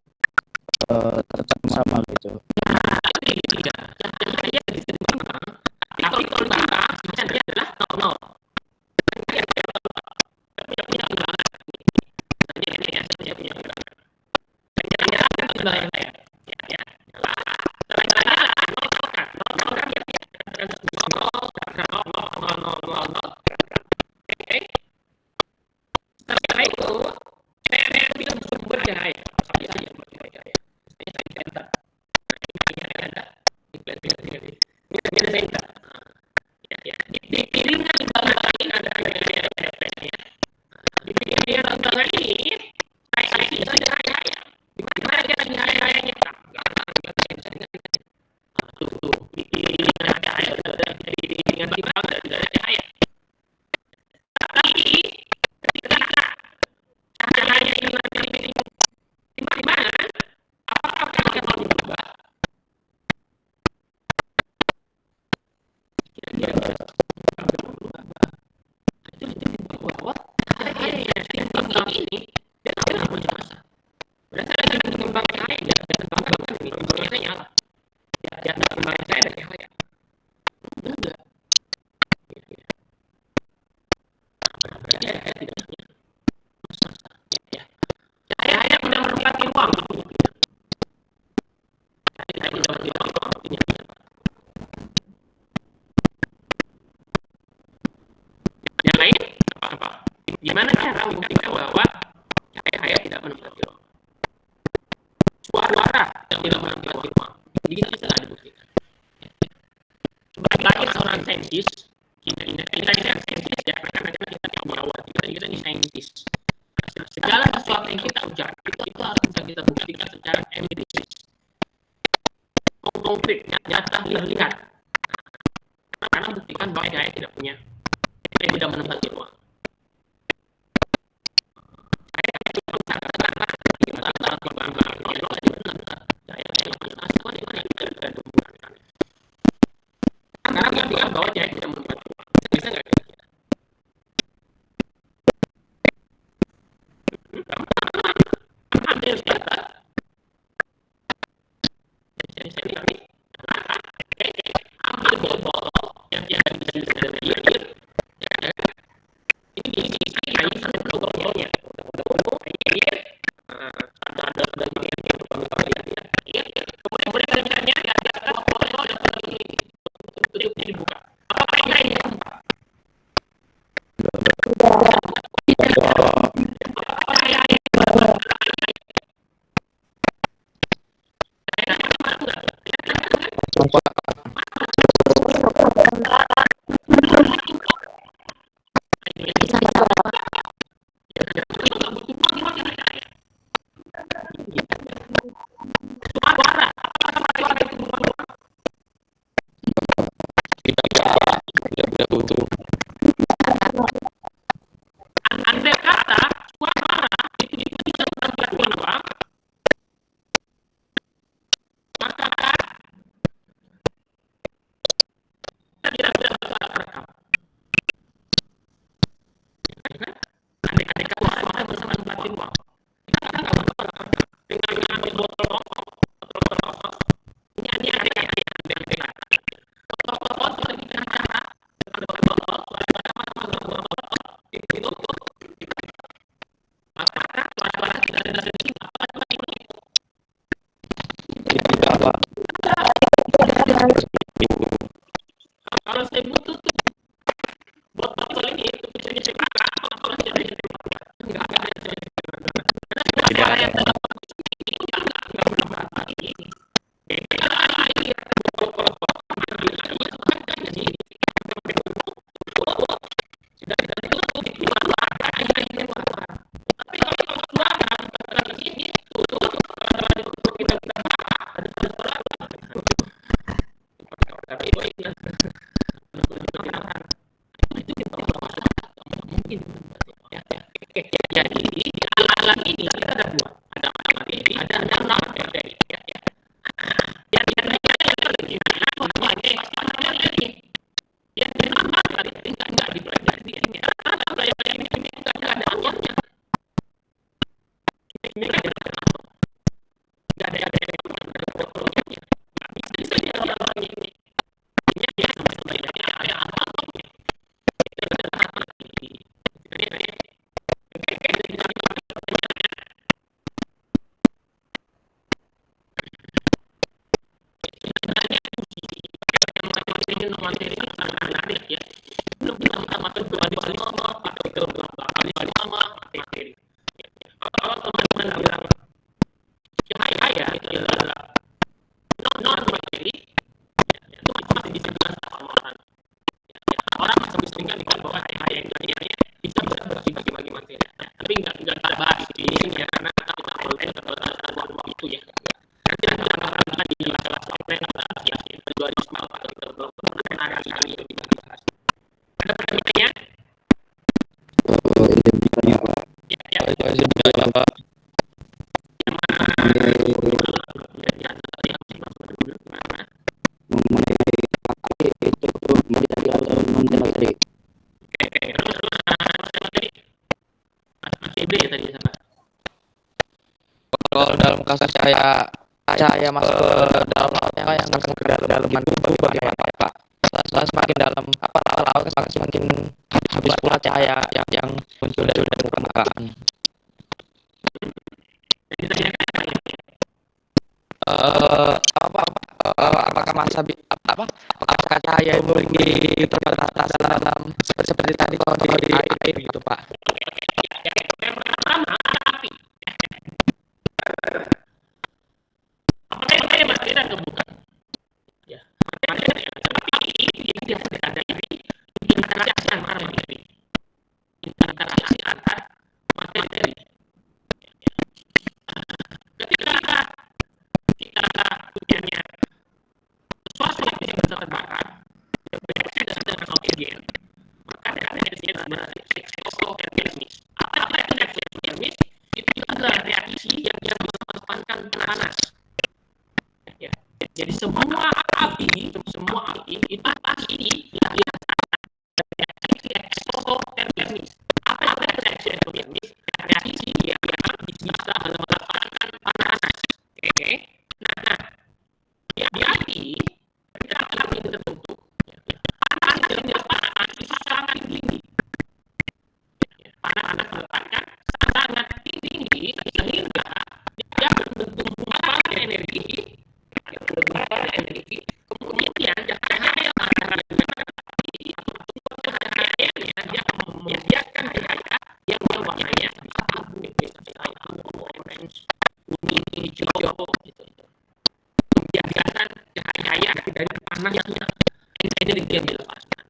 tetap sama gitu. Tidak. Cahaya bisa ditimbang. Tapi kalau ditimbang, dia adalah nol. Tapi dia punya ulangan. Dia punya ulangan. Yang saya. Setelah itu, saya bilang sumber cahaya. Di piringan di bawah lain ada cahaya. Di piringan di bawah ini, saya itu ada cahaya. Di mana cahayanya? Tuh, di piringan cahaya ada di piringan di bawah ada cahaya. Tapi ketika cahaya ini nanti di mana? Apakah akan berubah? Itu bahwa cahaya yang dikembang ini dia tidak punya masa. Berdasarkan dikembang cahaya dia kembangkan ini kembangnya nyala. Dia kembang cahaya dan cahaya. Enggak. Berarti cahaya tidak punya masa. Ya. Cahaya tidak menempati ruang. Cahaya tidak menempati ruang. Yang lain apa? Gimana cara membuktikan bahwa cahaya tidak menempati ruang? Suara yang tidak menempati ruang. Jadi kita bisa dibuktikan. Sebagai seorang saintis, kita ini saintis ya, karena kita penyawat, kita ini saintis. Segala sesuatu yang kita ujar itu harus bisa kita buktikan secara empiris, konkret, nyata, lihat. Karena buktikan bahwa cahaya tidak menempati ruang. Karena buktikan bahwa cahaya tidak menempati ruang. Bisa nggak kira-kira? Ambil data. Ambil botol yang bisa dilihat. Ini air sampai botolnya. Air. Ada bagian yang air. Kemudian kerjanya ada botol yang tutupnya dibuka. Apakah ini air dibuka? Andai kata suara itu bisa menempati ruang, maka kita tidak bisa rekam. Andai kata suara bisa menempati ruang, kita nggak bisa rekam. Dengan mengambil botol kosong, ini andai kata. Botol sudah bicara, itu masyarakat suara tidak ada sendiri apa itu kalau saya butuh tuh botol ini itu bisa disebarkan atau tidak bisa disebarkan nggak ada baik-baiknya. Itu kita mungkin. Ya. Oke, jadi di alam ini kita ada dua, ada materi, ada non materi. Yang non materi nggak dipelajari ini. Karena ini nggak ada anggotnya. Ini nggak ada proyeknya. Bisa jadi orang ini. Ya sebenarnya ada anggotnya. Materi itu sangat menarik ya. Belum kita masuk ke materi. Kalau teman-teman bilang cahaya itu adalah non materi, itu masih disebut sama orang. Orang masih bisa mengingatkan bahwa cahaya itu bisa berbagi materi. Tapi nggak kita bahas di sini ya, karena kita boleh ruang itu ya. Nanti kita akan di masalah sampai ya 2004 atau kita belum pernah kali yang dibahas. Ada pertanyaannya? Itu bertanya Pak. Ya. Itu bertanya Pak. Mengenai materi itu materi atau non materi. Kalau dalam kasus cahaya masuk ke dalam laut yang akan ke dalam bagaimana Pak? Setelah semakin dalam laut semakin habis pula cahaya yang muncul dari permukaan. Apakah apakah cahaya itu pergi terbatas dalam seperti tadi kalau di air gitu Pak? Yang pertama api. Apakah materi atau bukan? Ya, materi tapi ini dia ada interaksi antar materi. Interaksi antar materi. Ketika hujannya sesuatu yang bisa terbakar, bereaksi dengan oksigen, maka reaksinya adalah eksotermis. Apa itu eksotermis? Itu adalah reaksi yang memanfaatkan panas. Ya. Jadi semua api itu pasti reaksi eksotermis. Apa itu reaksi eksotermis? Reaksi yang bisa memanfaatkan panas. Oke. Nah, di api ketika api itu terbentuk, panas yang didapatkan itu sangat tinggi. Panas didapatkan sangat tinggi sehingga dia membentuk gumpalan energi, kemudian cahaya akan api atau cahayanya dia membiarkan cahaya yang warnanya abu, orange, kuning, hijau, gitu. Membiarkan cahaya dari panasnya energi yang dilepaskan.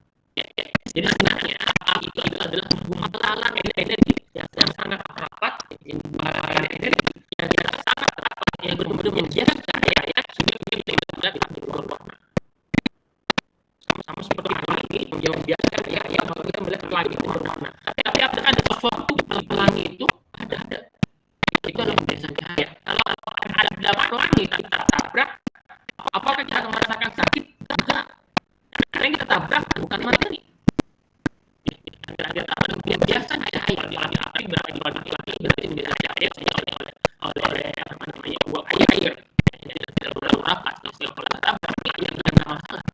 Jadi sebenarnya api itu adalah gumpalan energi yang sangat rapat, gumpalan energi yang sangat rapat yang benar-benar membiarkan cahaya sehingga dia bisa melihat berwarna. Sama seperti pelangi yang membiarkan cahaya kalau kita melihat pelangi itu berwarna. Tapi apakah ada sesuatu di pelangi itu? Ada. Itu adalah pembiasan cahaya. Kalau ada pelangi kita tabrak, apakah kita akan merasakan sakit? Enggak. Karena yang kita tabrak bukan materi. Ada pembiasan cahaya di api berarti pembiasan cahaya oleh uap air. Jadi tidak terlalu rapat. Kalau kita tabrak yang tidak ada masalah.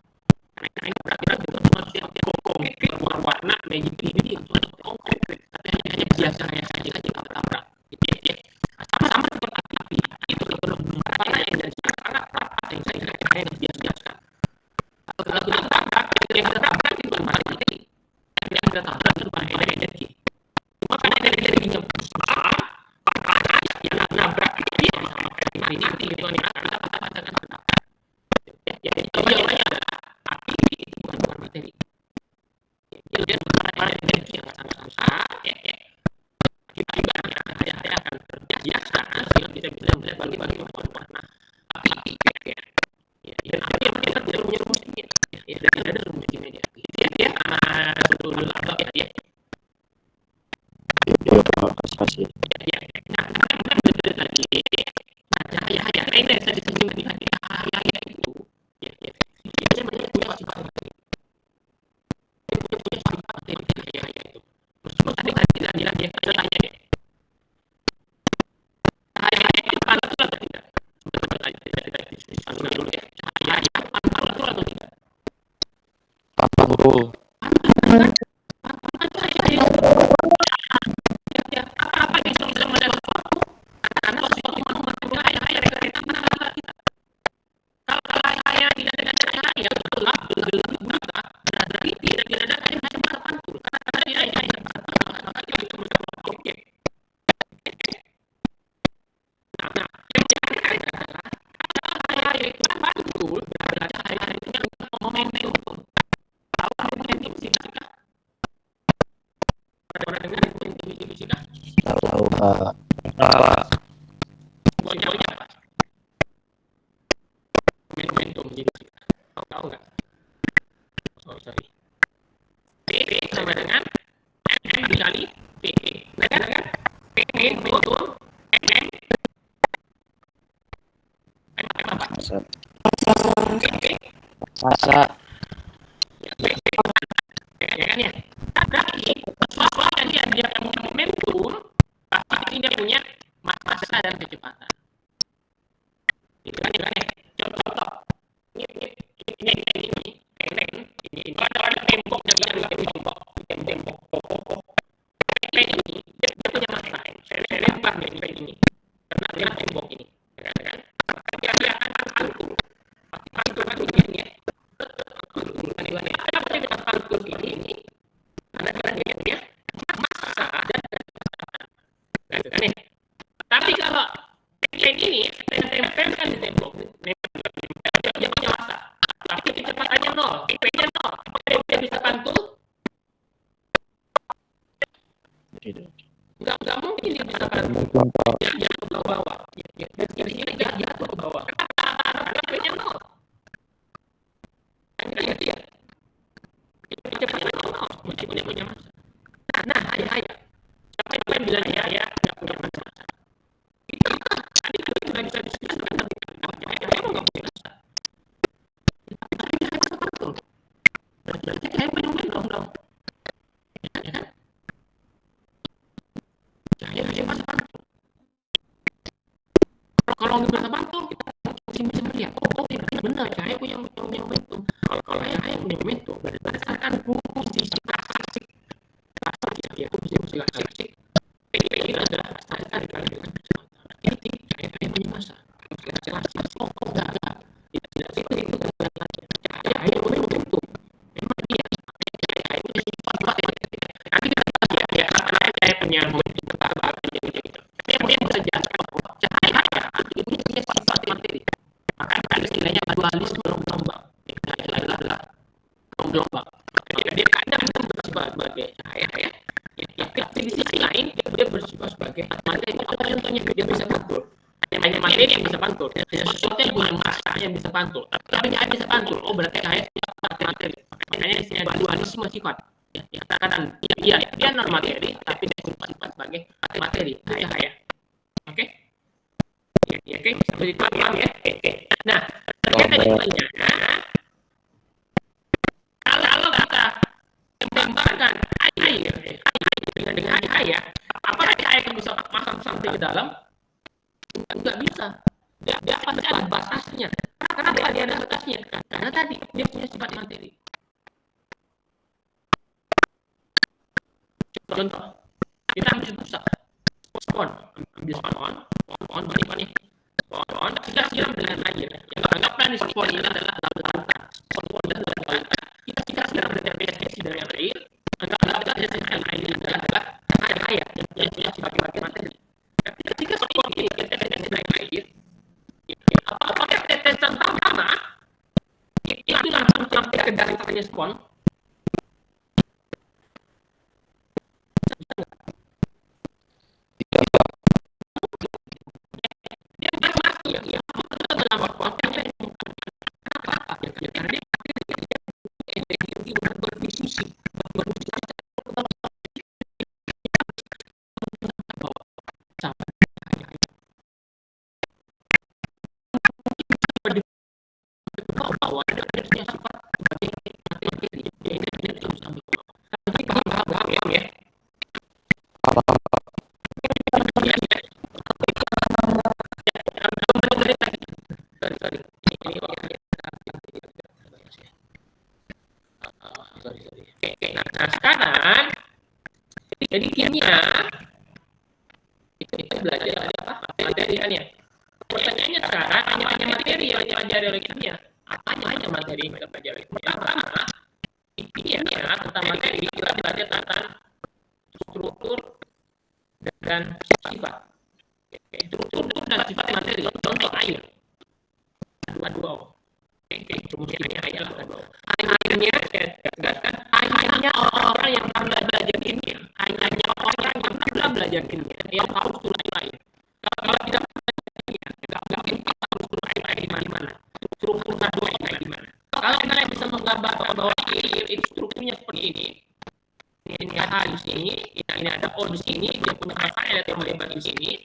Karena ini berarti manusia konkret berwarna magic ini itu konkret. Tapi hanya biasa saja kita tabrak. Sama seperti api itu karena energi sangat rapat sehingga cahaya biasa. Kalau kita tabrak, yang kita tabrak itu bukan materi. Yang kita tabrak itu bukan energi. Cuma karena energinya besar, makanya yang nabrak itu sama kayak ini itu yang kita katakan benar. Jadi jawabannya adalah api itu bukan materi. Dia bukan energi yang sangat besar. Kita juga cahaya akan terbiasa sehingga kita bisa melihat bagi warna api. Dan api yang kita tidak punya mesinnya. Betul. Apa yang bisa melihat sesuatu? Karena sesuatu yang cahaya kalau cahaya tidak ada cahaya gelap buta berarti tidak ada cahaya yang bisa pantul karena tidak ada cahaya maka kita bisa melihat objek. Nah, yang menarik adalah kalau cahaya itu pantul berarti cahaya itu yang momentum. Tahu momentum fisika? Pernah dengar momentum fisika? Tahu Pak. Bocah apa? Momentum fisika. Tahu nggak? Sorry. P sama dengan M dikali P. Kan? P betul. M apa? Masa Ya kan ya? Berarti sesuatu yang dia punya momentum pasti dia punya massa dan kecepatan. Itu kan ya? Contoh. Ini ada tembok yang dia tembok. Dia punya massa. Saya lempar ini. Karena dia tembok ini. Kan? Dia akan pantul. Pantul ini ya. Apa yang kita pantul ini? Karena dia punya massa dan kecepatan. Kan ya? Tapi kalau kayak gini, tempelkan di tembok. Dia punya massa. Tapi kecepatannya 0. IP-nya 0. Dia bisa pantul? Enggak mungkin dia bisa pantul. Dia jatuh ke bawah. Dia jatuh ke bawah. Karena IP-nya 0. Kan dia. Kecepatannya 0. Meskipun dia punya massa. Nah, ayah. Siapa yang bilang ayah nggak punya massa? Tadi kita sudah bisa diskusikan tentang ayah nggak punya massa. Tapi dia bisa pantul. Berarti saya punya momentum dong. Ya kan? Cahaya bisa pantul. Kalau nggak bisa pantul, kita bisa melihat. Oh, ini benar. Cahaya punya momentum. Kalau cahaya punya momentum, berdasarkan fungsi klasik. Dia fungsi klasik. Ini adalah massa dikali dengan kecepatan. Ini cahaya punya massa. Oh, enggak. Tidak seperti itu. Cahaya punya momentum. Memang dia cahaya punya sifat materi. Nanti kita bahas ya, cahaya punya momentum berapa gitu. Tapi yang bisa jelaskan bahwa cahaya itu punya sifat materi. Maka ada istilahnya dualisme gelombang. Adalah gelombang. Dia kadang bersifat sebagai cahaya ya. Tapi di sisi lain dia bersifat sebagai materi. Apa contohnya? Dia bisa pantul. Hanya materi yang bisa pantul. Hanya sesuatu yang punya massa yang bisa pantul. Tapi hanya bisa pantul. Oh, berarti cahaya materi. Makanya istilahnya dualisme sifat. Ya, katakan dia non materi, tapi dia sifat sebagai materi. Cahaya. Oke? Ya, oke. Sampai di paham ya. Oke. Nah, terkait dengan kalau kita menembakkan air dengan cahaya, apakah cahaya akan bisa masuk sampai ke dalam? Enggak bisa. Dia pasti ada batasnya. Kenapa dia ada batasnya? Karena tadi dia punya sifat materi. Contoh, kita ambil spon, balik nih. Spon, kita siram dengan air. Yang anggaplah nih spon ini adalah lautan. Spon adalah lautan. Kita siram dengan air. Anggaplah air ini adalah cahaya yang punya sifat materi. Ketika spon ini kita dengan air, apakah tetesan pertama itu langsung sampai ke dasarnya spon? sorry. Oke. Nah, sekarang jadi kimia kita belajar apa? Materi kan ya. Pertanyaannya sekarang hanya materi yang dipelajari oleh kimia. Hanya materi yang kita pelajari. Pertama, kimia tentang materi kita belajar tentang struktur dan sifat. Struktur dan sifat materi. Contoh air. H2O. Rumus kimia air H2O. Airnya saya tegaskan hanya orang yang pernah belajar kimia. Hanya orang yang pernah belajar kimia yang tahu struktur air. Kalau tidak nggak mungkin kita tahu struktur air kayak gimana. Struktur H2O kayak gimana. Kalau kalian bisa menggambarkan bahwa air itu strukturnya seperti ini. Ini H di sini, ini ada O di sini, dia punya massa elektromolebar di sini.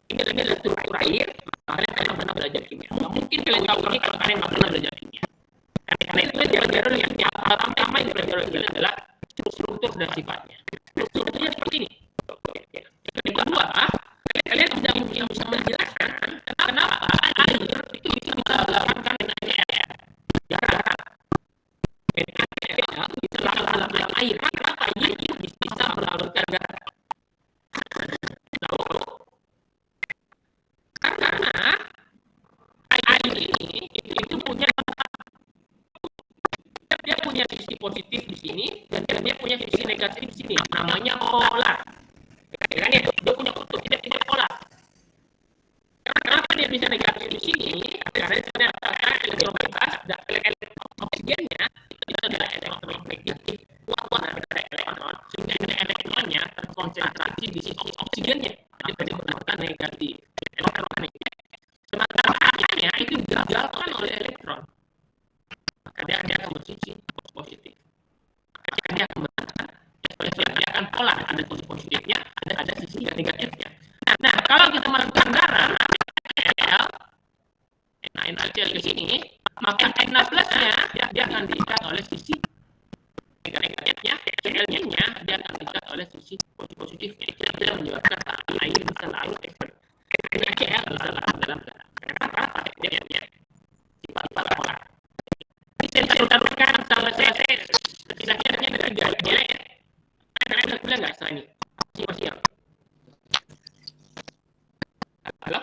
Ini adalah struktur air. Kalian pernah belajar kimia. Nggak mungkin kalian tahu ini kalau kalian nggak pernah belajar kimia. Karena itu pelajaran yang pertama yang dipelajari adalah struktur dan sifatnya. Strukturnya seperti ini. Yang kedua, kalian bisa menjelaskan kenapa air itu bisa melakukan NaCl. Jarang. NaCl bisa dalam air. Kenapa air itu bisa melakukan garam? Karena air ini itu punya sisi positif di sini dan dia punya sisi negatif di sini. Namanya polar. Kan ya, dia punya kutub tidak polar. Kenapa dia bisa negatif di sini? Karena ternyata elektron bebas dan oksigennya itu adalah elektron negatif. Kuat dari elektron sehingga elektronnya terkonsentrasi di sisi oksigennya. Jadi bermuatan negatif. Elektron negatif. Sementara airnya itu digagalkan oleh elektron. Maka dia akan bersisi positif. Maka dia akan polar. Ada sisi positifnya, ada sisi negatifnya. Nah, kalau kita masukkan garam, NaCl ke sini, maka Na plusnya dia akan diikat oleh sisi negatifnya, Cl-nya dia akan diikat oleh sisi positifnya. Itu yang menyebabkan air bisa larut NaCl bisa larut dalam garam. Kenapa? Dia sifat polar. Saya teruskan sampai selesai. Kira-kiranya ada 3 ya. Kalian ada kuliah nggak setelah ini? Masih. Halo?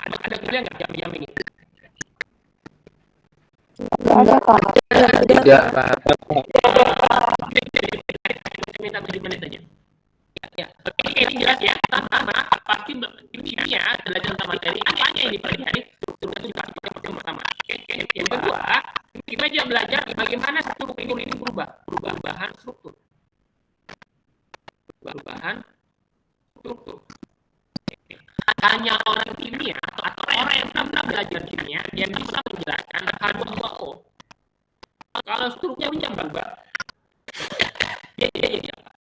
Ada kuliah nggak jam ini? Ada Pak. Tidak, Pak. Minta 7 menit saja. Ya. Oke, ini jelas ya. Pertama, pasti kimia belajar tentang materi. Apanya yang dipelajari? Struktur itu yang pertama. Yang kedua, kita juga belajar bagaimana struktur ini perubahan struktur. Hanya orang kimia atau orang yang pernah belajar kimia yang bisa menjelaskan H2O. Kalau strukturnya berubah, dia jadi apa?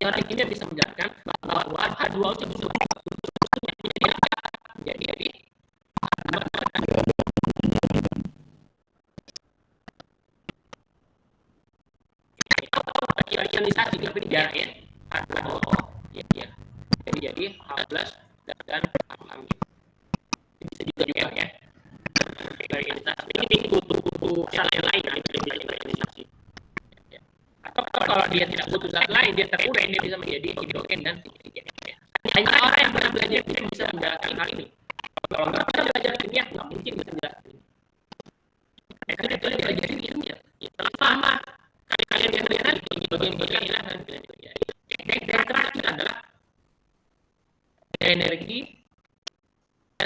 Orang kimia bisa menjelaskan bahwa H2O itu bisa jadi ionisasi dia beda ya. H2O ya. Jadi H+ dan H-. Bisa juga ya. Ionisasi ini butuh sel lain itu ionisasi. Atau kalau dia tidak butuh zat lain, dia terurai, dia bisa menjadi hidrogen dan oksigen. Hanya orang yang pernah belajar kimia bisa menjelaskan hal ini. Kalau nggak pernah belajar kimia, nggak mungkin bisa menjelaskan. Karena itu belajar kimia. Sama kalian yang lihat bagian-bagian dan kalian. Yang terakhir adalah energi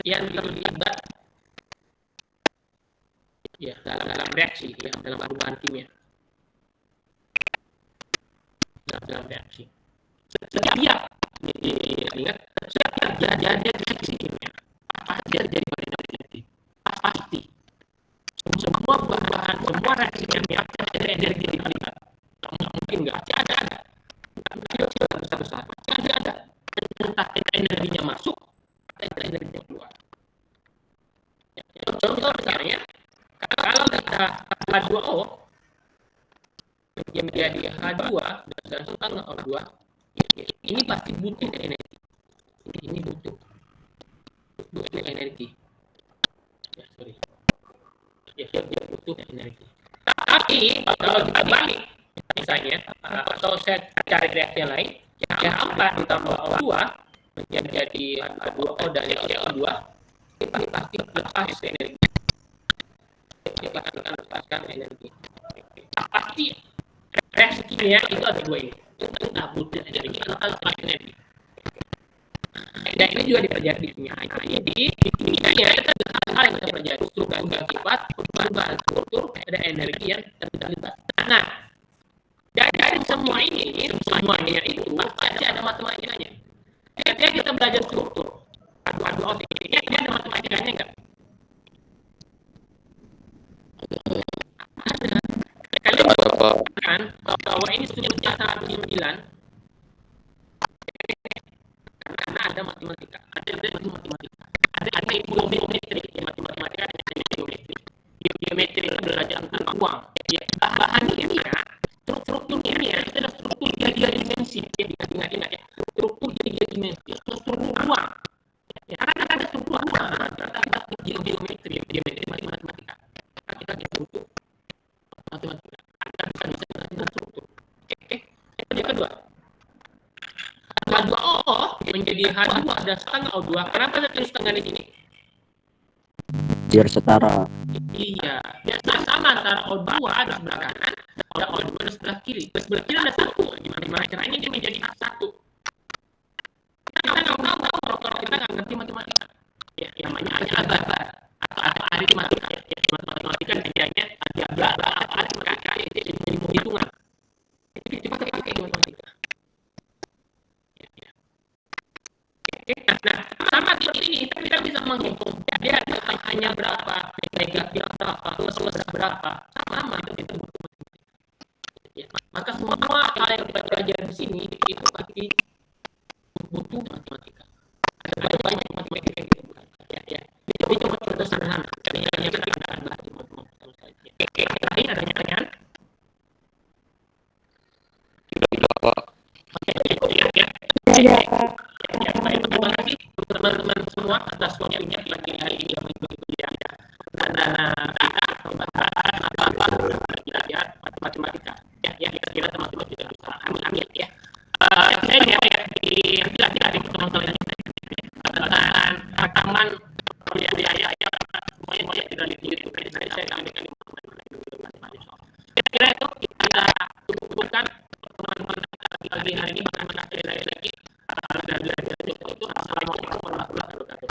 yang terlibat ya dalam reaksi ya dalam perubahan kimia. Dalam reaksi. Setiap ingat setiap kejadian reaksi kimia pasti terjadi pada energi. Pasti. Semua perubahan, semua reaksi kimia pasti ada energi terlibat. Mungkin nggak ada. Besar-besar. Ada. Entah energinya masuk, entah energinya keluar. Contoh misalnya, kalau kita H2O yang menjadi H2 dan setengah O2, ini pasti butuh energi. Ini butuh energi. Ya, sorry. dia butuh energi. Tapi kalau kita balik misalnya, atau saya cari reaksi yang lain, yang 4 ditambah O2 menjadi H2O dan CO2, kita pasti lepas energi. Kita akan lepaskan energi. Pasti reaksi kimia itu ada dua ini. Kita butuh energi, kita lepas energi. Dan ini juga dipelajari di kimia. Jadi di kimia itu ada hal yang kita pelajari, struktur dan sifat, perubahan struktur, ada energi yang terlibat. Nah, dari semua ini, semuanya itu pasti ada matematikanya. Ketika kita belajar struktur, H2O, ini ada matematikanya enggak? Ada. Kalian kan bahwa ini strukturnya sangat 9, karena ada matematika, ada matematika, ada geometri, matematika ada geometri. Geometri itu belajar tentang uang. Ya, bahan kimia, struktur kimia itu adalah struktur 3 dimensi. Ya, ingat ya, struktur 3 dimensi, struktur uang. Ya, karena ada struktur uang, kita geometri matematika. Kita struktur matematika. Kita bisa dengan struktur. Oke. Yang kedua, H2O menjadi H2 dan setengah O2. Kenapa saya tulis setengah di sini? Biar setara. Iya, biar sama antara O2 di sebelah kanan dan O2 di sebelah kiri. Di sebelah kiri ada 1. Gimana caranya dia menjadi H1? Kita nggak tahu kalau kita nggak ngerti matematika. Ya, yang namanya aljabar atau aritmatika. Ya, matematika kerjanya aljabar atau aritmatika, jadi hitungan. Jadi kita pakai matematika. Nah, sama seperti ini kita bisa menghitung dia hanya berapa, negatif berapa, plus berapa, sama itu butuh matematika. Ya, maka semua hal yang kita pelajari di sini itu pasti butuh matematika. Ada banyak matematika yang kita butuhkan. Ya. Jadi cuma contoh sederhana. Yang kita akan bahas di matematika saja. Oke, terakhir ada pertanyaan? Ya, baik, terima kasih teman-teman semua atas waktunya pagi hari ini yang mengikuti kuliah dan pembahasan belajar matematika. Ya, kira-kira teman-teman juga bisa ambil ya. Saya lihat di teman-teman tentang rekaman biaya semuanya tidak di YouTube. Jadi saya akan berikan kira-kira itu kita cukupkan teman-teman pagi hari ini. Terima kasih lagi. Assalamualaikum warahmatullahi wabarakatuh.